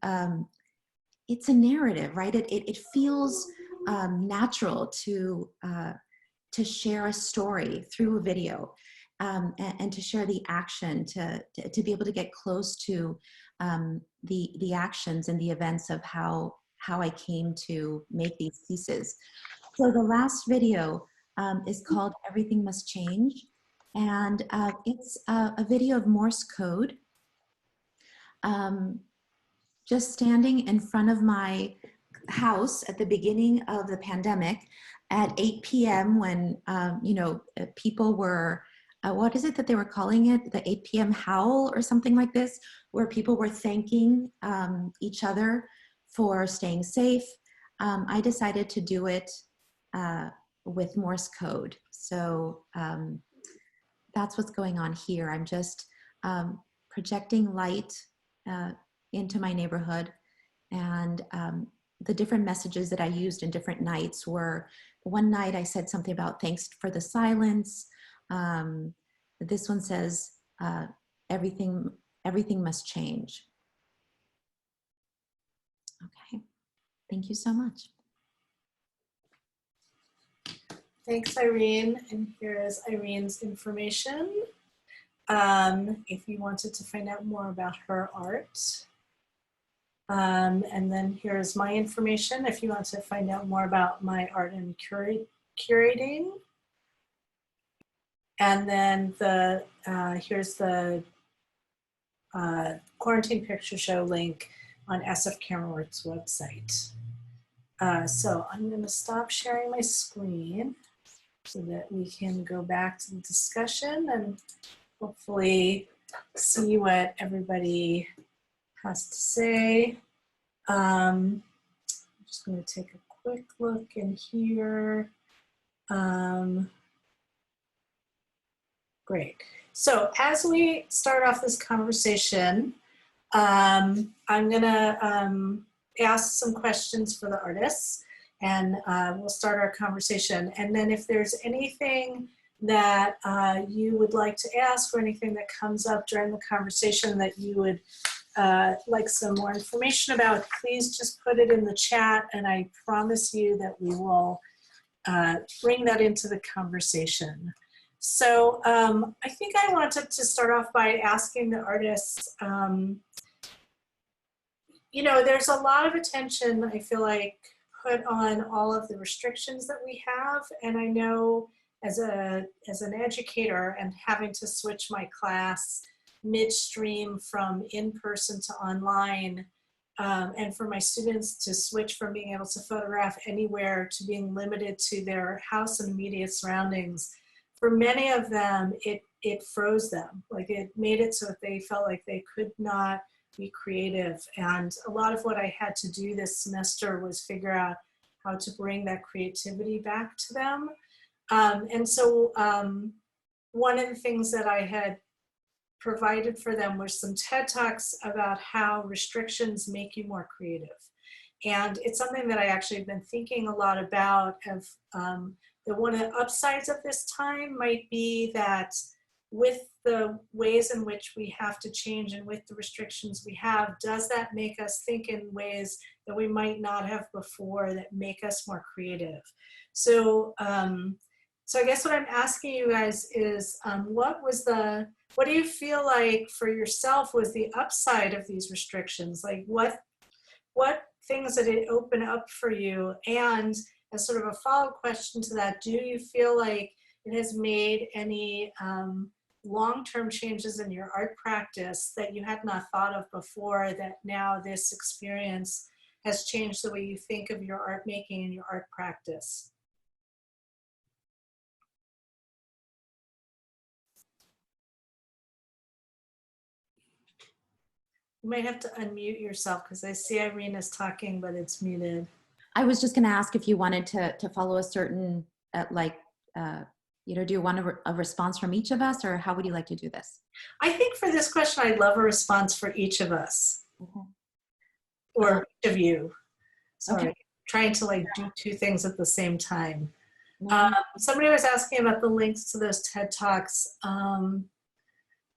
it's a narrative, right? It feels natural to share a story through a video, and to share the action, to be able to get close to the actions and the events of how I came to make these pieces. So the last video is called Everything Must Change. And it's a video of Morse code. Just standing in front of my house at the beginning of the pandemic at 8 p.m. when, people were, what is it that they were calling it? The 8 p.m. howl or something like this, where people were thanking each other for staying safe. I decided to do it with Morse code. So that's what's going on here. I'm just projecting light into my neighborhood, and the different messages that I used in different nights were, one night I said something about thanks for the silence. This one says everything must change. Okay, thank you so much. Thanks, Irene. And here is Irene's information. If you wanted to find out more about her art. And then here's my information if you want to find out more about my art and curating. And then here's the Quarantine Picture Show link on SF Camerawork's website. So I'm going to stop sharing my screen so that we can go back to the discussion and hopefully see what everybody has to say. I'm just going to take a quick look in here. Great. So as we start off this conversation, I'm going to ask some questions for the artists, and we'll start our conversation. And then if there's anything that you would like to ask, or anything that comes up during the conversation that you would like some more information about, please just put it in the chat, and I promise you that we will bring that into the conversation. So I think I wanted to start off by asking the artists, there's a lot of attention, I feel like, put on all of the restrictions that we have. And I know as an educator and having to switch my class midstream from in-person to online, and for my students to switch from being able to photograph anywhere to being limited to their house and immediate surroundings, for many of them, it froze them. Like, it made it so that they felt like they could not be creative. And a lot of what I had to do this semester was figure out how to bring that creativity back to them. And so one of the things that I had provided for them were some TED Talks about how restrictions make you more creative. And it's something that I actually have been thinking a lot about. That one of the upsides of this time might be that with the ways in which we have to change and with the restrictions we have, does that make us think in ways that we might not have before, that make us more creative? So, so I guess what I'm asking you guys is, what do you feel like for yourself was the upside of these restrictions? Like, what things did it open up for you? And as sort of a follow-up question to that, do you feel like it has made any long-term changes in your art practice that you had not thought of before, that now this experience has changed the way you think of your art making and your art practice? You might have to unmute yourself because I see Irene is talking, but it's muted. I was just going to ask if you wanted to follow a certain, do you want a response from each of us, or how would you like to do this? I think for this question, I'd love a response for each of us. Okay. Or each of you. Sorry, Okay. trying to like do two things at the same time. Mhm. Somebody was asking about the links to those TED Talks.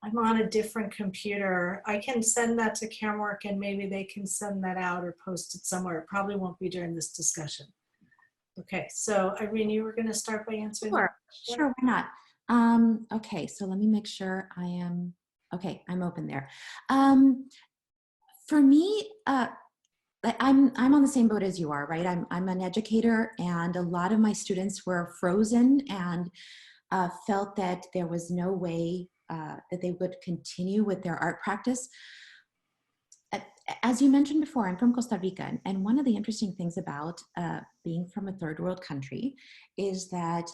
I'm on a different computer. I can send that to Camerawork and maybe they can send that out or post it somewhere. It probably won't be during this discussion. Okay, so Irene, you were going to start by answering. Sure, why not? Okay, so let me make sure I am, okay, I'm open there. For me, I'm on the same boat as you are, right? I'm an educator, and a lot of my students were frozen and felt that there was no way that they would continue with their art practice. As you mentioned before, I'm from Costa Rica, and one of the interesting things about being from a third world country is that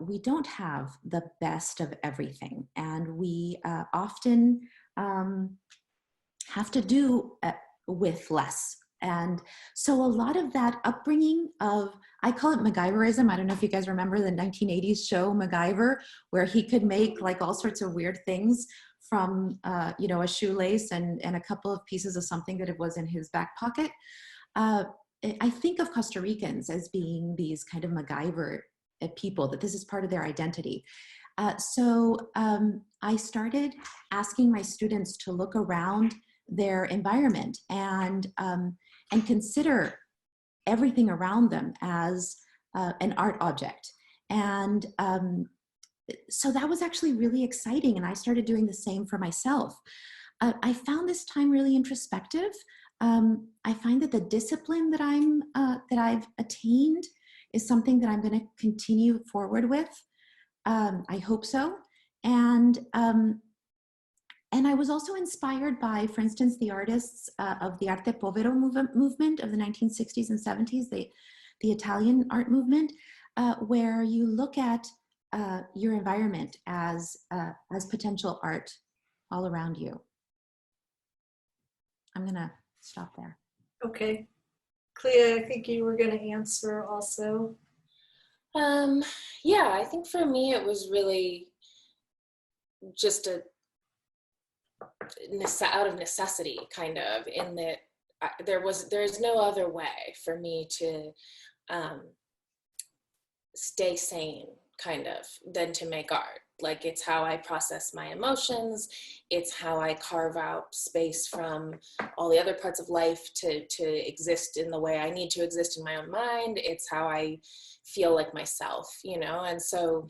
we don't have the best of everything, and we often have to do with less. And so a lot of that upbringing of, I call it MacGyverism. I don't know if you guys remember the 1980s show MacGyver, where he could make like all sorts of weird things from, a shoelace and a couple of pieces of something that it was in his back pocket. I think of Costa Ricans as being these kind of MacGyver people, that this is part of their identity. So I started asking my students to look around their environment and consider everything around them as an art object. And so that was actually really exciting, and I started doing the same for myself. I found this time really introspective. I find that the discipline that I've attained is something that I'm going to continue forward with. I hope so. And I was also inspired by, for instance, the artists of the Arte Povero movement of the 1960s and 70s, the Italian art movement, where you look at your environment as potential art all around you. I'm going to stop there. Okay. Klea, I think you were going to answer also. Yeah, I think for me it was really just out of necessity, kind of, in that there's no other way for me to stay sane, kind of, than to make art. Like, it's how I process my emotions. It's how I carve out space from all the other parts of life to exist in the way I need to exist in my own mind. It's how I feel like myself, and so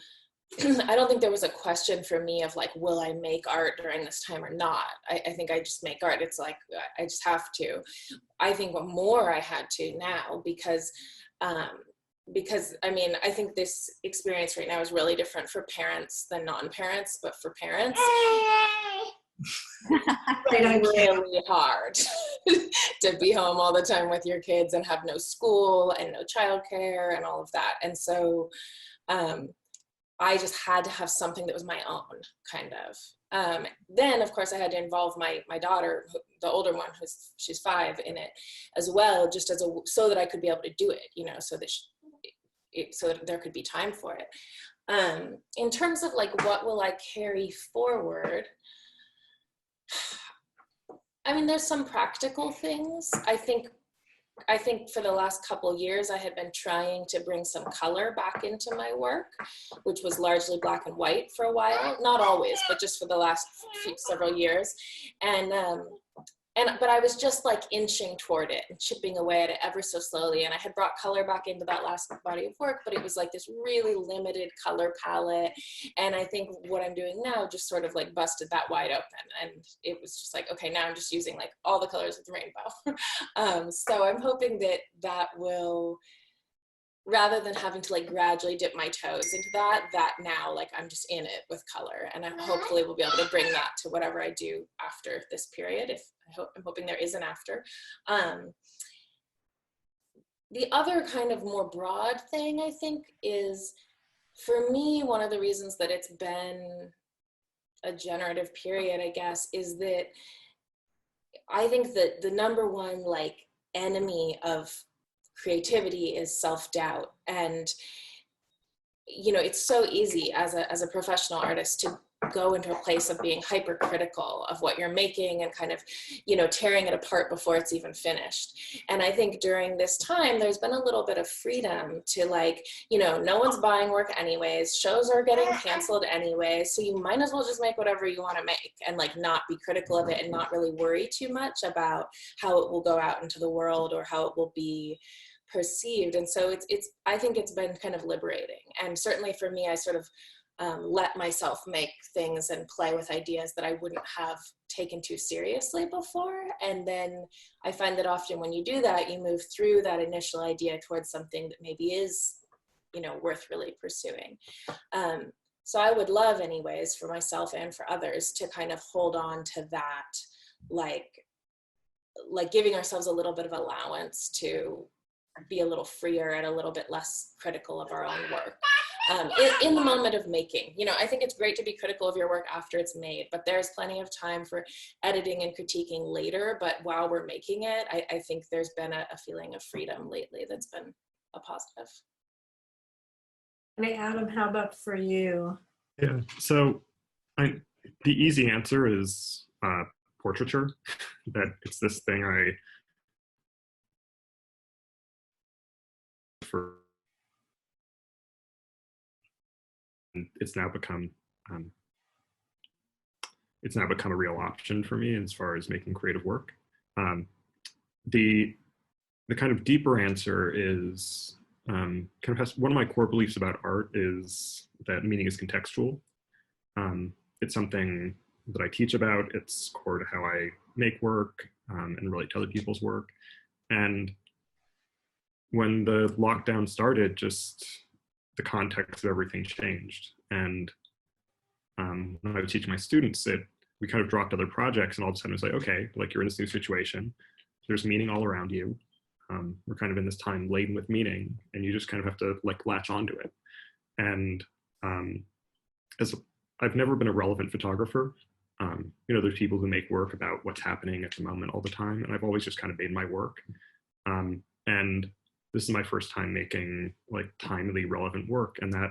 I don't think there was a question for me of like, will I make art during this time or not? I think I just make art. It's like, I just have to. I think what more I had to now, because I mean, I think this experience right now is really different for parents than non-parents, but for parents, it's really hard to be home all the time with your kids and have no school and no childcare and all of that. And so I just had to have something that was my own, kind of. Then, of course, I had to involve my daughter, the older one, she's 5, in it as well, just so that I could be able to do it, so that there could be time for it. In terms of like, what will I carry forward? I mean, there's some practical things. I think for the last couple of years, I had been trying to bring some color back into my work, which was largely black and white for a while. Not always, but just for the last several years. But I was just like inching toward it and chipping away at it ever so slowly. And I had brought color back into that last body of work, but it was like this really limited color palette. And I think what I'm doing now just sort of like busted that wide open. And it was just like, okay, now I'm just using like all the colors of the rainbow. So I'm hoping that will, rather than having to like gradually dip my toes into that now, like, I'm just in it with color, and I hopefully will be able to bring that to whatever I do after this period. I'm hoping there is an after. The other kind of more broad thing, I think, is, for me, one of the reasons that it's been a generative period, I guess, is that I think that the number one like enemy of creativity is self-doubt. And you know, it's so easy as a professional artist to go into a place of being hypercritical of what you're making and kind of, you know, tearing it apart before it's even finished. And I think during this time, there's been a little bit of freedom to like, you know, no one's buying work anyways, shows are getting canceled anyways, so you might as well just make whatever you want to make and like not be critical of it and not really worry too much about how it will go out into the world or how it will be perceived. And so it's I think it's been kind of liberating. And certainly for me, I sort of let myself make things and play with ideas that I wouldn't have taken too seriously before. And then I find that often when you do that, you move through that initial idea towards something that maybe is, you know, worth really pursuing. So I would love anyways for myself and for others to kind of hold on to that, like giving ourselves a little bit of allowance to be a little freer and a little bit less critical of our own work. In the moment of making, you know, I think it's great to be critical of your work after it's made, but there's plenty of time for editing and critiquing later. But while we're making it, I think there's been a feeling of freedom lately that's been a positive. And Adam, how about for you? Yeah, so the easy answer is portraiture. That it's this thing it's now become a real option for me as far as making creative work. The kind of deeper answer is kind of one of my core beliefs about art is that meaning is contextual. It's something that I teach about. It's core to how I make work and relate to other people's work. And when the lockdown started, just the context of everything changed. And when I would teach my students, we kind of dropped other projects, and all of a sudden it was like, okay, like you're in this new situation, there's meaning all around you. We're kind of in this time laden with meaning, and you just kind of have to like latch onto it. And I've never been a relevant photographer. You know, there's people who make work about what's happening at the moment all the time, and I've always just kind of made my work. And this is my first time making like timely relevant work, and that,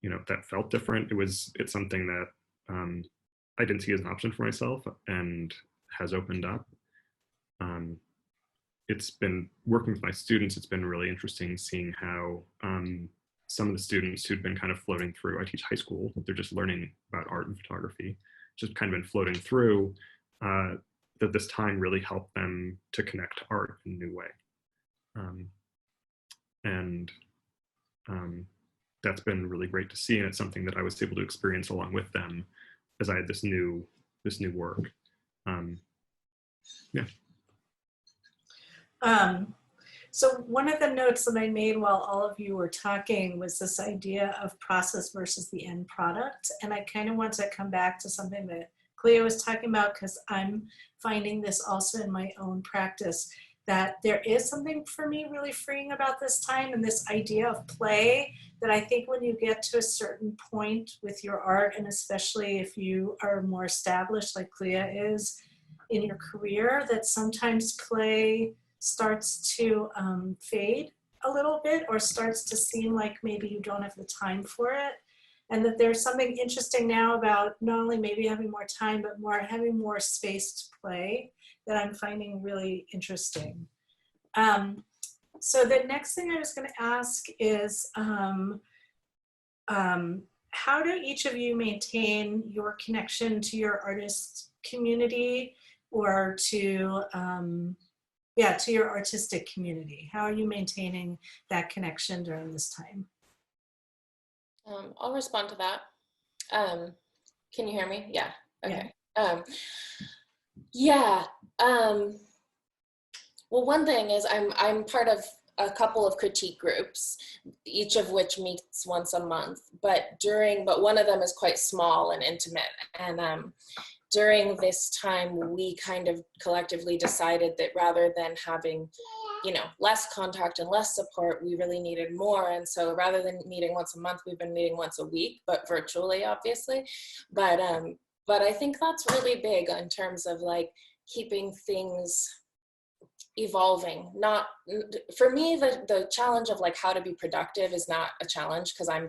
you know, that felt different. It's something that I didn't see as an option for myself and has opened up. It's been working with my students. It's been really interesting seeing how some of the students who'd been kind of floating through, I teach high school, they're just learning about art and photography, just kind of been floating through, that this time really helped them to connect to art in a new way. That's been really great to see, and it's something that I was able to experience along with them as I had this new work. Yeah. So one of the notes that I made while all of you were talking was this idea of process versus the end product. And I kind of want to come back to something that Klea was talking about, because I'm finding this also in my own practice, that there is something for me really freeing about this time and this idea of play, that I think when you get to a certain point with your art, and especially if you are more established like Klea is in your career, that sometimes play starts to fade a little bit, or starts to seem like maybe you don't have the time for it. And that there's something interesting now about not only maybe having more time, but having more space to play, that I'm finding really interesting. So the next thing I was going to ask is, how do each of you maintain your connection to your artist community, or to your artistic community? How are you maintaining that connection during this time? I'll respond to that. Can you hear me? Yeah. Okay. Yeah. Well, one thing is I'm part of a couple of critique groups, each of which meets once a month, but one of them is quite small and intimate. And during this time, we kind of collectively decided that rather than having, you know, less contact and less support, we really needed more. And so rather than meeting once a month, we've been meeting once a week, but virtually, obviously. But I think that's really big in terms of like keeping things evolving. Not for me, the challenge of like how to be productive is not a challenge because I'm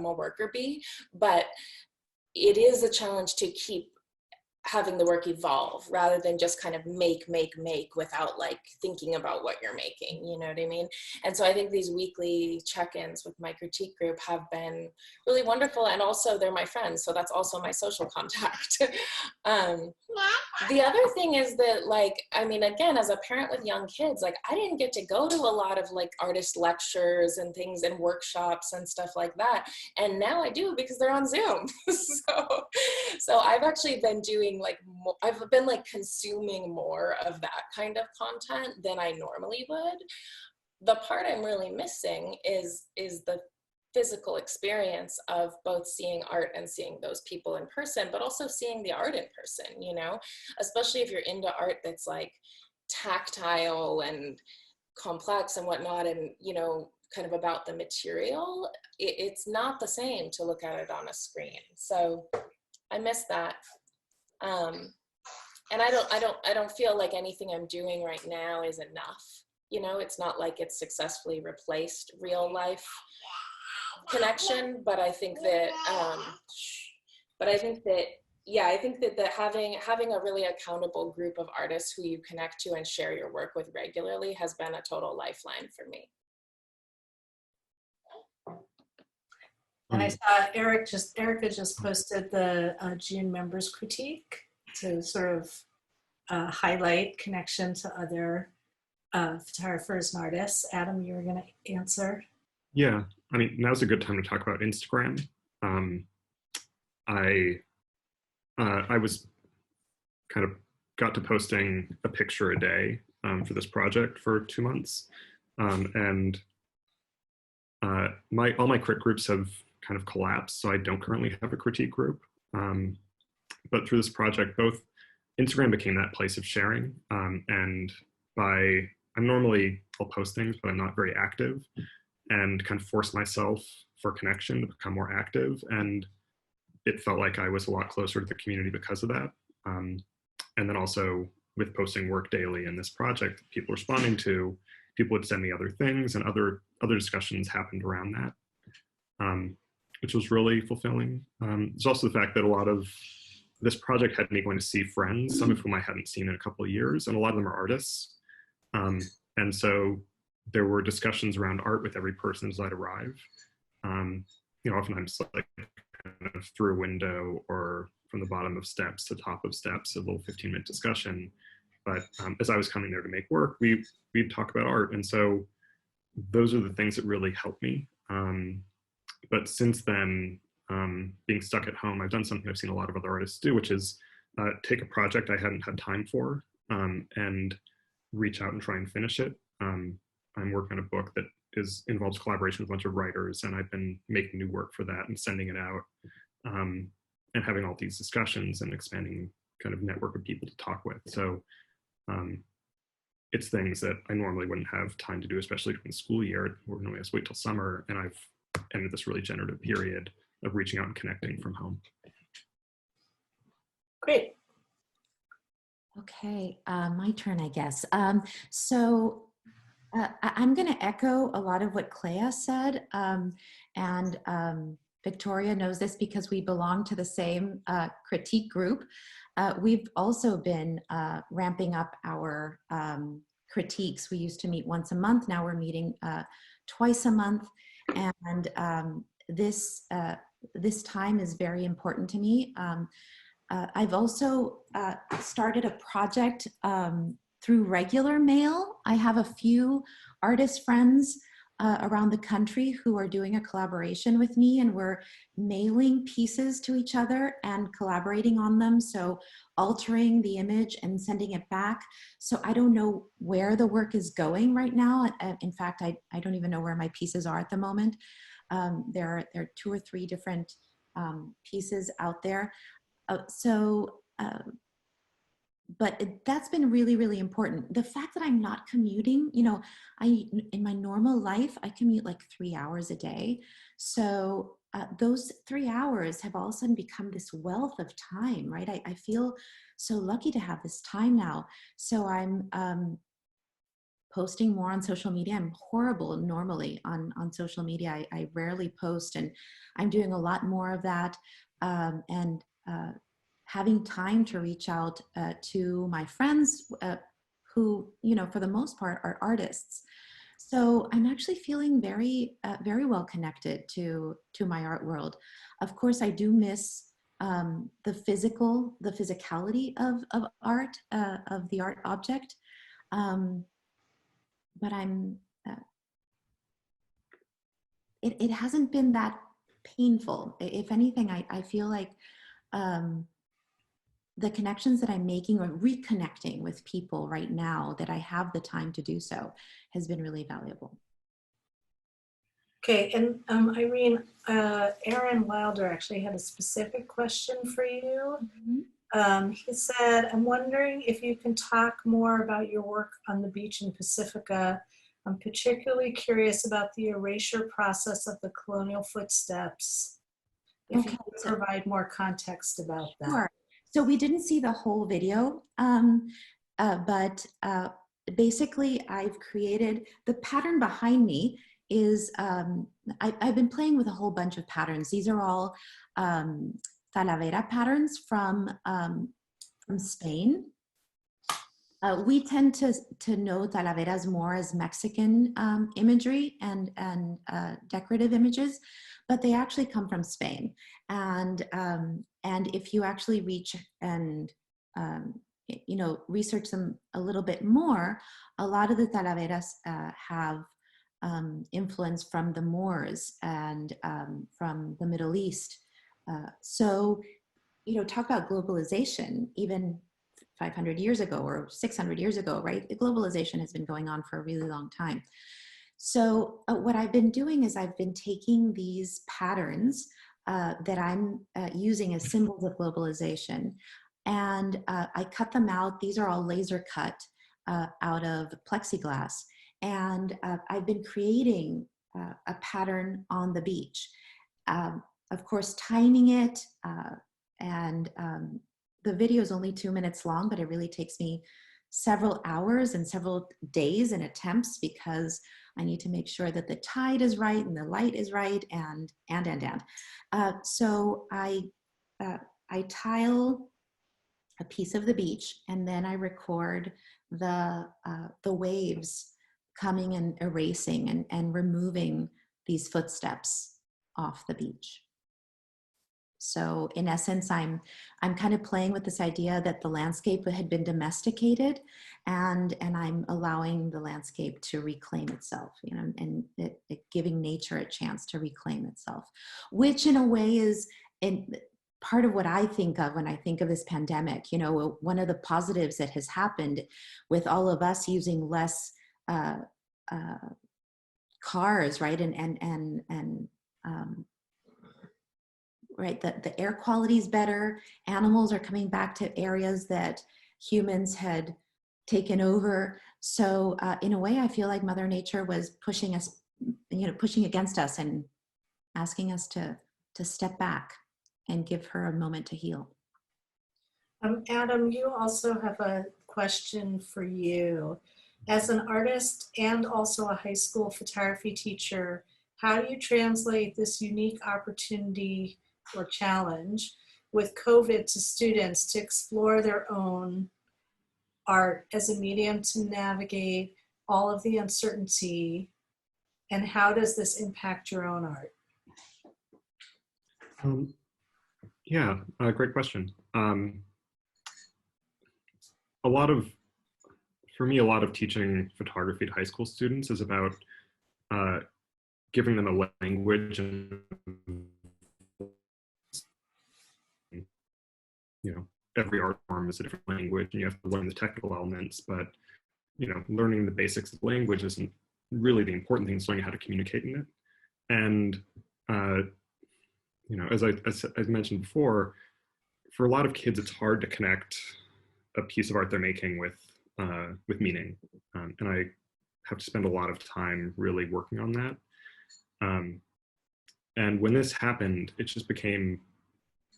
a worker bee, but it is a challenge to keep having the work evolve rather than just kind of make without like thinking about what you're making, you know what I mean? And so I think these weekly check-ins with my critique group have been really wonderful, and also they're my friends, so that's also my social contact. The other thing is that, like, I mean, again, as a parent with young kids, like I didn't get to go to a lot of like artist lectures and things and workshops and stuff like that, and now I do because they're on Zoom. So I've actually been doing like I've been like consuming more of that kind of content than I normally would. The part I'm really missing is the physical experience of both seeing art and seeing those people in person, but also seeing the art in person, you know, especially if you're into art that's like tactile and complex and whatnot, and, you know, kind of about the material. It's not the same to look at it on a screen. So I miss that. And I don't feel like anything I'm doing right now is enough. You know, it's not like it's successfully replaced real life connection, but I think that, yeah, I think that having a really accountable group of artists who you connect to and share your work with regularly has been a total lifeline for me. And I saw Erica just posted the June members critique to sort of highlight connection to other photographers and artists. Adam, you were going to answer. Yeah, I mean, now's a good time to talk about Instagram. I was kind of got to posting a picture a day for this project for 2 months. And all my crit groups have kind of collapsed, so I don't currently have a critique group. But through this project, both Instagram became that place of sharing, and I'll post things, but I'm not very active, and kind of force myself for connection to become more active. And it felt like I was a lot closer to the community because of that. And then also with posting work daily in this project, people responding to, people would send me other things, and other discussions happened around that, which was really fulfilling. There's also the fact that a lot of this project had me going to see friends, some of whom I hadn't seen in a couple of years, and a lot of them are artists. And so there were discussions around art with every person as I'd arrive. You know, oftentimes like kind of through a window or from the bottom of steps to top of steps, a little 15-minute discussion. But as I was coming there to make work, we'd talk about art. And so those are the things that really helped me. But since then, being stuck at home, I've done something I've seen a lot of other artists do, which is take a project I hadn't had time for and reach out and try and finish it. I'm working on a book that involves collaboration with a bunch of writers, and I've been making new work for that and sending it out, and having all these discussions and expanding kind of network of people to talk with. So it's things that I normally wouldn't have time to do, especially during the school year. We're normally has to wait till summer, and I've entered this really generative period of reaching out and connecting from home. Great. Okay, my turn, I guess. So I'm going to echo a lot of what Klea said, and Victoria knows this because we belong to the same critique group. We've also been ramping up our critiques. We used to meet once a month. Now we're meeting twice a month, and this time is very important to me. I've also started a project through regular mail. I have a few artist friends around the country who are doing a collaboration with me, and we're mailing pieces to each other and collaborating on them. So altering the image and sending it back. So I don't know where the work is going right now. In fact, I don't even know where my pieces are at the moment. There are 2 or 3 different pieces out there. But that's been really, really important. The fact that I'm not commuting, you know, in my normal life, I commute like 3 hours a day. So those 3 hours have all of a sudden become this wealth of time, right? I feel so lucky to have this time now. So I'm posting more on social media. I'm horrible normally on social media. I rarely post, and I'm doing a lot more of that. And having time to reach out to my friends who, you know, for the most part are artists. So I'm actually feeling very, very well connected to my art world. Of course, I do miss the physicality of art, of the art object. But it hasn't been that painful. If anything, I feel like the connections that I'm making or reconnecting with people right now that I have the time to do so has been really valuable. Okay, and Irene, Aaron Wilder actually had a specific question for you. He said, I'm wondering if you can talk more about your work on the beach in Pacifica. I'm particularly curious about the erasure process of the colonial footsteps. If you could provide more context about that. Sure. So we didn't see the whole video, but basically I've created, the pattern behind me is, I've been playing with a whole bunch of patterns. These are all Talavera patterns from Spain. We tend to know Talaveras more as Mexican imagery and decorative images, but they actually come from Spain. And if you actually reach and you know, research them a little bit more, a lot of the Talaveras have influence from the Moors and from the Middle East. So, you know, talk about globalization, even 500 years ago or 600 years ago, right? The globalization has been going on for a really long time. So what I've been doing is I've been taking these patterns that I'm using as symbols of globalization, and I cut them out. These are all laser cut out of plexiglass. And I've been creating a pattern on the beach. Of course, timing it, and the video is only 2 minutes long, but it really takes me several hours and several days and attempts because I need to make sure that the tide is right and the light is right and. So I tile a piece of the beach, and then I record the waves coming and erasing and removing these footsteps off the beach. So in essence, I'm kind of playing with this idea that the landscape had been domesticated, and I'm allowing the landscape to reclaim itself, you know, and giving nature a chance to reclaim itself, which in a way is part of what I think of when I think of this pandemic. You know, one of the positives that has happened with all of us using less cars, right, right, the air quality is better. Animals are coming back to areas that humans had taken over. So in a way, I feel like Mother Nature was pushing us, you know, pushing against us and asking us to step back and give her a moment to heal. Adam, you also have a question for you. As an artist and also a high school photography teacher, how do you translate this unique opportunity or challenge with COVID to students to explore their own art as a medium to navigate all of the uncertainty, and how does this impact your own art? Yeah, great question. For me, a lot of teaching photography to high school students is about giving them a language, and you know, every art form is a different language, and you have to learn the technical elements, but you know, learning the basics of language isn't really the important thing. It's learning how to communicate in it. And you know, as I mentioned before, for a lot of kids, it's hard to connect a piece of art they're making with meaning, and I have to spend a lot of time really working on that. And when this happened, it just became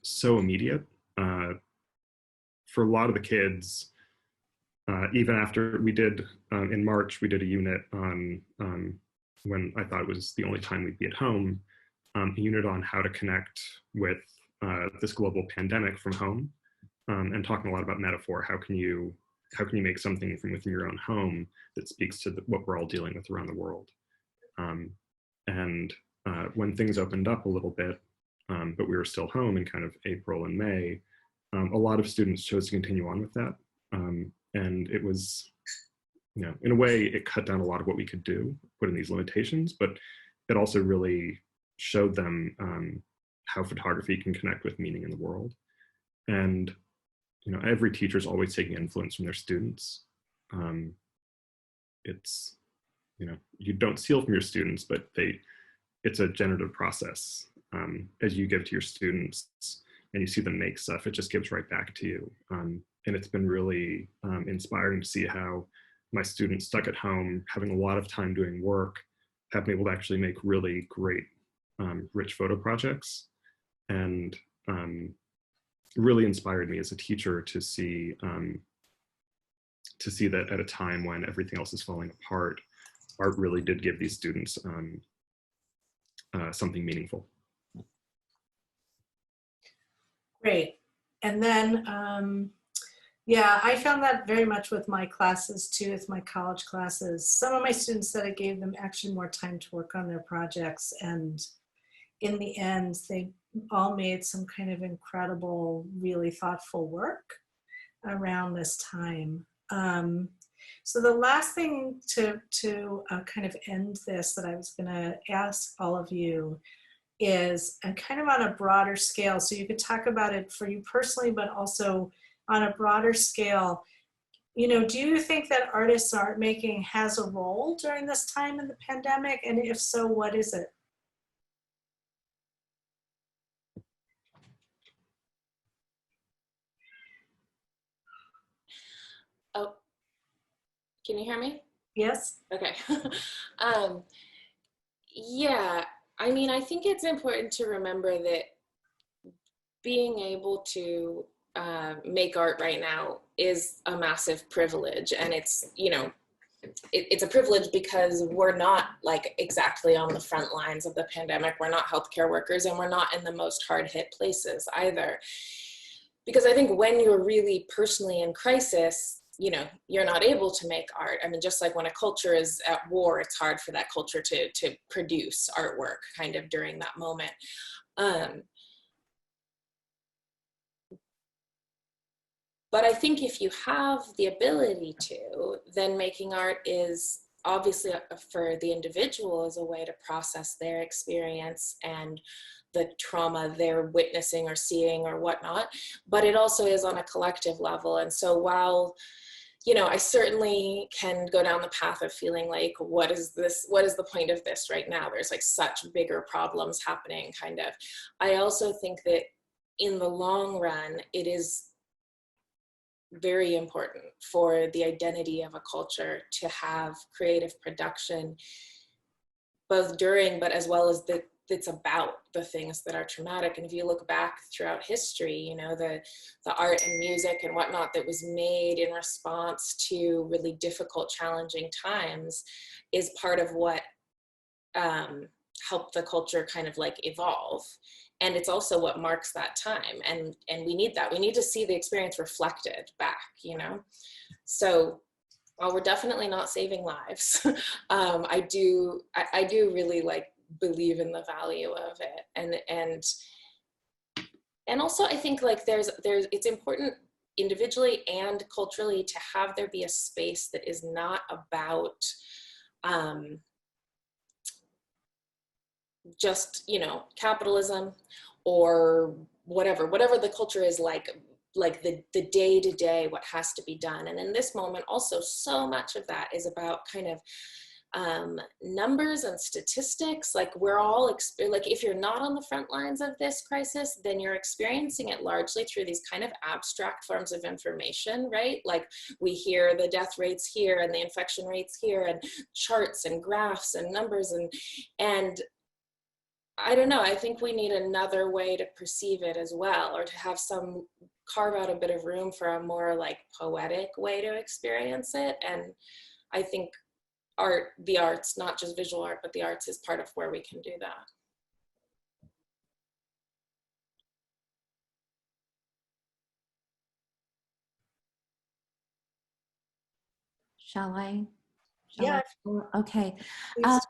so immediate. For a lot of the kids, even after we did, in March, we did a unit on, when I thought it was the only time we'd be at home, a unit on how to connect with this global pandemic from home, and talking a lot about metaphor. How can you make something from within your own home that speaks to what we're all dealing with around the world? And when things opened up a little bit, but we were still home in kind of April and May, a lot of students chose to continue on with that. And it was, you know, in a way, it cut down a lot of what we could do, put in these limitations, but it also really showed them how photography can connect with meaning in the world. And, you know, every teacher is always taking influence from their students. It's, you know, you don't steal from your students, but it's a generative process. As you give to your students and you see them make stuff, it just gives right back to you. And it's been really inspiring to see how my students stuck at home, having a lot of time doing work, have been able to actually make really great, rich photo projects. And really inspired me as a teacher to see that at a time when everything else is falling apart, art really did give these students something meaningful. Great. And then, yeah, I found that very much with my classes too, with my college classes. Some of my students said it gave them actually more time to work on their projects. And in the end, they all made some kind of incredible, really thoughtful work around this time. So the last thing to kind of end this that I was gonna ask all of you is kind of on a broader scale. So you could talk about it for you personally, but also on a broader scale. You know, do you think that artists and art making has a role during this time in the pandemic? And if so, what is it? Oh, can you hear me? Yes. Okay. Yeah, I mean, I think it's important to remember that being able to make art right now is a massive privilege. And it's, you know, it's a privilege because we're not like exactly on the front lines of the pandemic. We're not healthcare workers, and we're not in the most hard hit places either. Because I think when you're really personally in crisis, you know, you're not able to make art. I mean, just like when a culture is at war, it's hard for that culture to produce artwork kind of during that moment. But I think if you have the ability to, then making art is obviously for the individual is a way to process their experience and the trauma they're witnessing or seeing or whatnot, but it also is on a collective level. And so while, you know, I certainly can go down the path of feeling like, what is this? What is the point of this right now? There's like such bigger problems happening, kind of. I also think that in the long run, it is very important for the identity of a culture to have creative production, both during, but as well as it's about the things that are traumatic. And if you look back throughout history, you know, the art and music and whatnot that was made in response to really difficult, challenging times is part of what helped the culture kind of like evolve. And it's also what marks that time. And we need that. We need to see the experience reflected back, you know? So while we're definitely not saving lives, I do really like believe in the value of it. And also I think like it's important individually and culturally to have there be a space that is not about just, you know, capitalism or whatever the culture is like the day-to-day, what has to be done. And in this moment also, so much of that is about kind of numbers and statistics. Like we're all, like if you're not on the front lines of this crisis, then you're experiencing it largely through these kind of abstract forms of information, right? Like we hear the death rates here and the infection rates here and charts and graphs and numbers and I don't know, I think we need another way to perceive it as well, or to have carve out a bit of room for a more like poetic way to experience it. And I think the arts, not just visual art, but the arts is part of where we can do that. Shall I? Yeah. Okay. Please.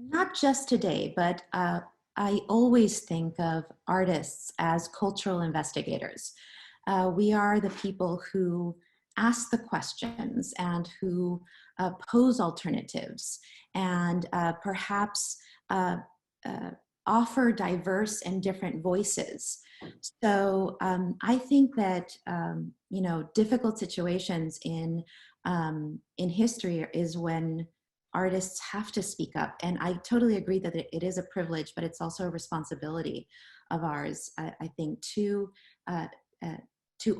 Not just today, but I always think of artists as cultural investigators. We are the people who ask the questions and who pose alternatives and perhaps offer diverse and different voices. So I think that you know, difficult situations in history is when artists have to speak up. And I totally agree that it is a privilege, but it's also a responsibility of ours, I think, to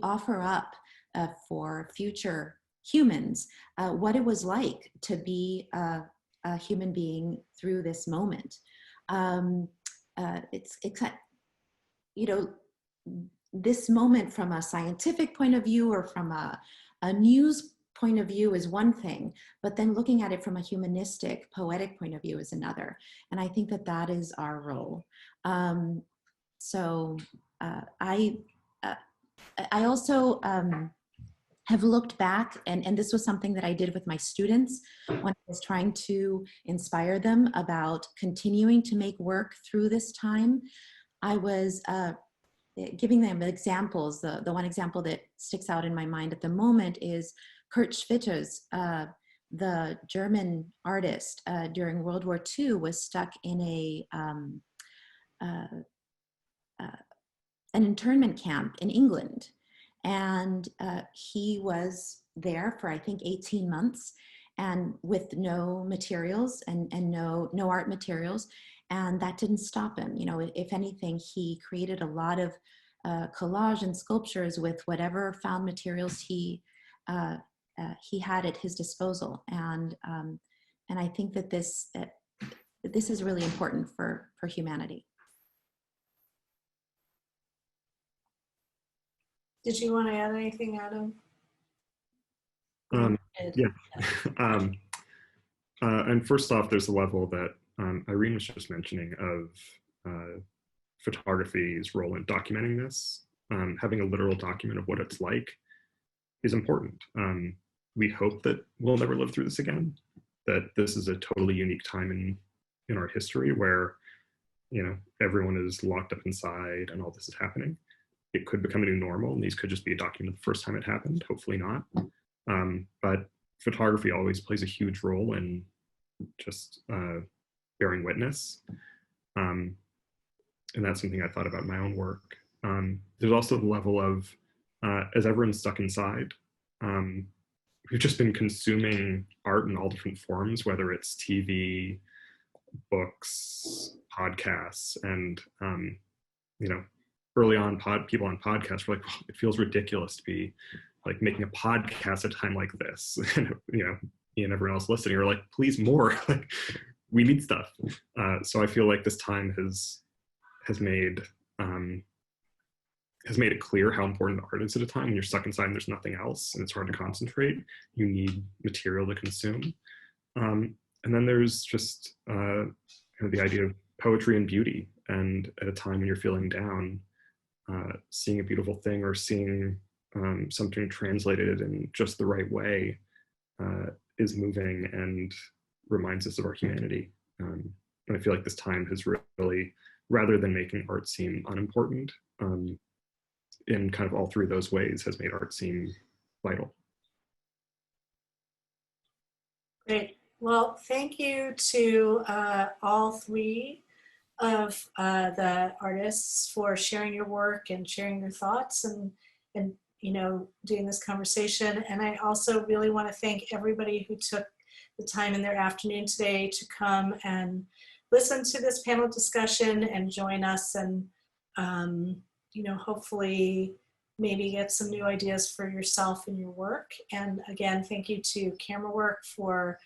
offer up for future humans what it was like to be a human being through this moment. It's you know, this moment from a scientific point of view or from a news point of view is one thing, but then looking at it from a humanistic, poetic point of view is another. And I think that that is our role. So I also have looked back, and this was something that I did with my students when I was trying to inspire them about continuing to make work through this time. I was giving them examples. The one example that sticks out in my mind at the moment is Kurt Schwitters, the German artist during World War II, was stuck in an internment camp in England. And he was there for, I think, 18 months and with no materials and no art materials. And that didn't stop him. You know, if anything, he created a lot of collage and sculptures with whatever found materials he had at his disposal. And I think that this is really important for humanity. Did you want to add anything, Adam? Yeah. And first off, there's a level that Irene was just mentioning of photography's role in documenting this. Having a literal document of what it's like is important. We hope that we'll never live through this again, that this is a totally unique time in our history where, you know, everyone is locked up inside and all this is happening. It could become a new normal, and these could just be a document the first time it happened, hopefully not. But photography always plays a huge role in just bearing witness. And that's something I thought about in my own work. There's also the level of, as everyone's stuck inside, we've just been consuming art in all different forms, whether it's TV, books, podcasts, and, you know, early on, people on podcasts were like, well, it feels ridiculous to be like making a podcast at a time like this. And, you know, me and everyone else listening are like, please more, like, we need stuff. So I feel like this time has made it clear how important art is at a time when you're stuck inside and there's nothing else and it's hard to concentrate. You need material to consume. And then there's just kind of the idea of poetry and beauty. And at a time when you're feeling down, seeing a beautiful thing or seeing something translated in just the right way is moving and reminds us of our humanity. And I feel like this time has really, rather than making art seem unimportant, in kind of all three of those ways, has made art seem vital. Great. Well, thank you to all three of the artists for sharing your work and sharing your thoughts and you know, doing this conversation. And I also really want to thank everybody who took the time in their afternoon today to come and listen to this panel discussion and join us and, you know, hopefully maybe get some new ideas for yourself and your work. And again, thank you to Camerawork for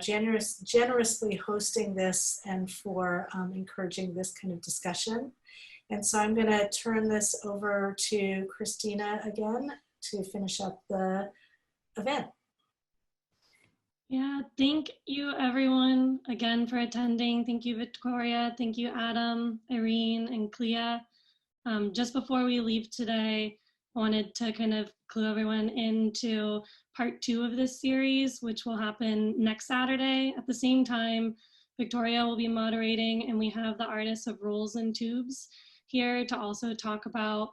generously hosting this and for encouraging this kind of discussion. And so I'm going to turn this over to Christina again to finish up the event. Yeah, thank you everyone again for attending. Thank you, Victoria. Thank you, Adam, Irene, and Klea. Just before we leave today, I wanted to kind of clue everyone into part 2 of this series, which will happen next Saturday. At the same time, Victoria will be moderating, and we have the artists of Rolls and Tubes here to also talk about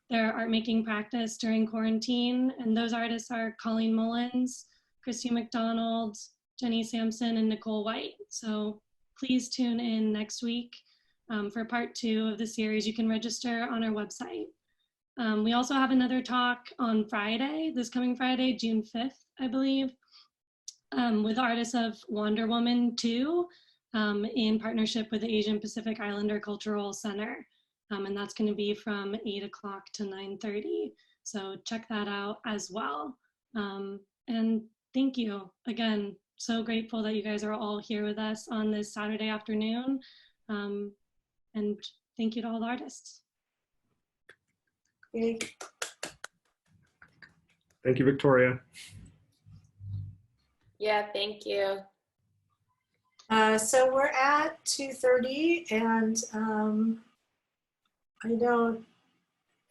their art making practice during quarantine. And those artists are Colleen Mullins, Christy McDonald, Jenny Sampson, and Nicole White. So please tune in next week for part 2 of the series. You can register on our website. We also have another talk on Friday, this coming Friday, June 5th, I believe, with artists of Wonder Woman 2 in partnership with the Asian Pacific Islander Cultural Center. And that's going to be from 8 o'clock to 9:30. So check that out as well. And thank you again. So grateful that you guys are all here with us on this Saturday afternoon. And thank you to all the artists. Yay. Thank you, Victoria. Yeah, thank you. So we're at 2:30, and I don't,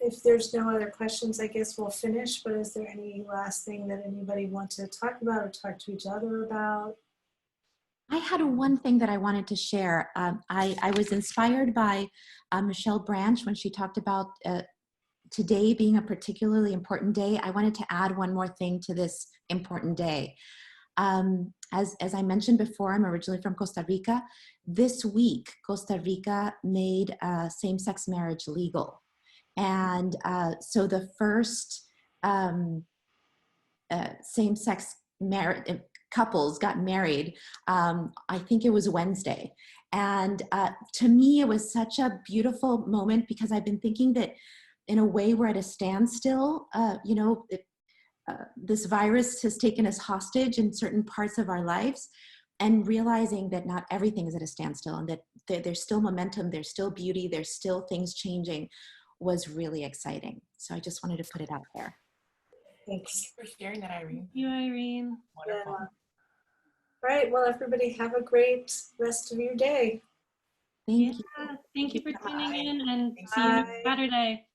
if there's no other questions, I guess we'll finish, but is there any last thing that anybody wants to talk about or talk to each other about? I had one thing that I wanted to share. I was inspired by Michelle Branch when she talked about today being a particularly important day. I wanted to add one more thing to this important day. As I mentioned before, I'm originally from Costa Rica. This week, Costa Rica made same-sex marriage legal. And so the first same-sex couples got married, I think it was Wednesday. And to me, it was such a beautiful moment because I've been thinking that in a way we're at a standstill. You know, this virus has taken us hostage in certain parts of our lives, and realizing that not everything is at a standstill and that there's still momentum, there's still beauty, there's still things changing was really exciting. So I just wanted to put it out there. Thanks. Thank you for sharing that, Irene. Thank you, Irene. Wonderful. Yeah. All right, well, everybody have a great rest of your day. Thank you. Thank you for tuning in, and Thanks. see you next Saturday.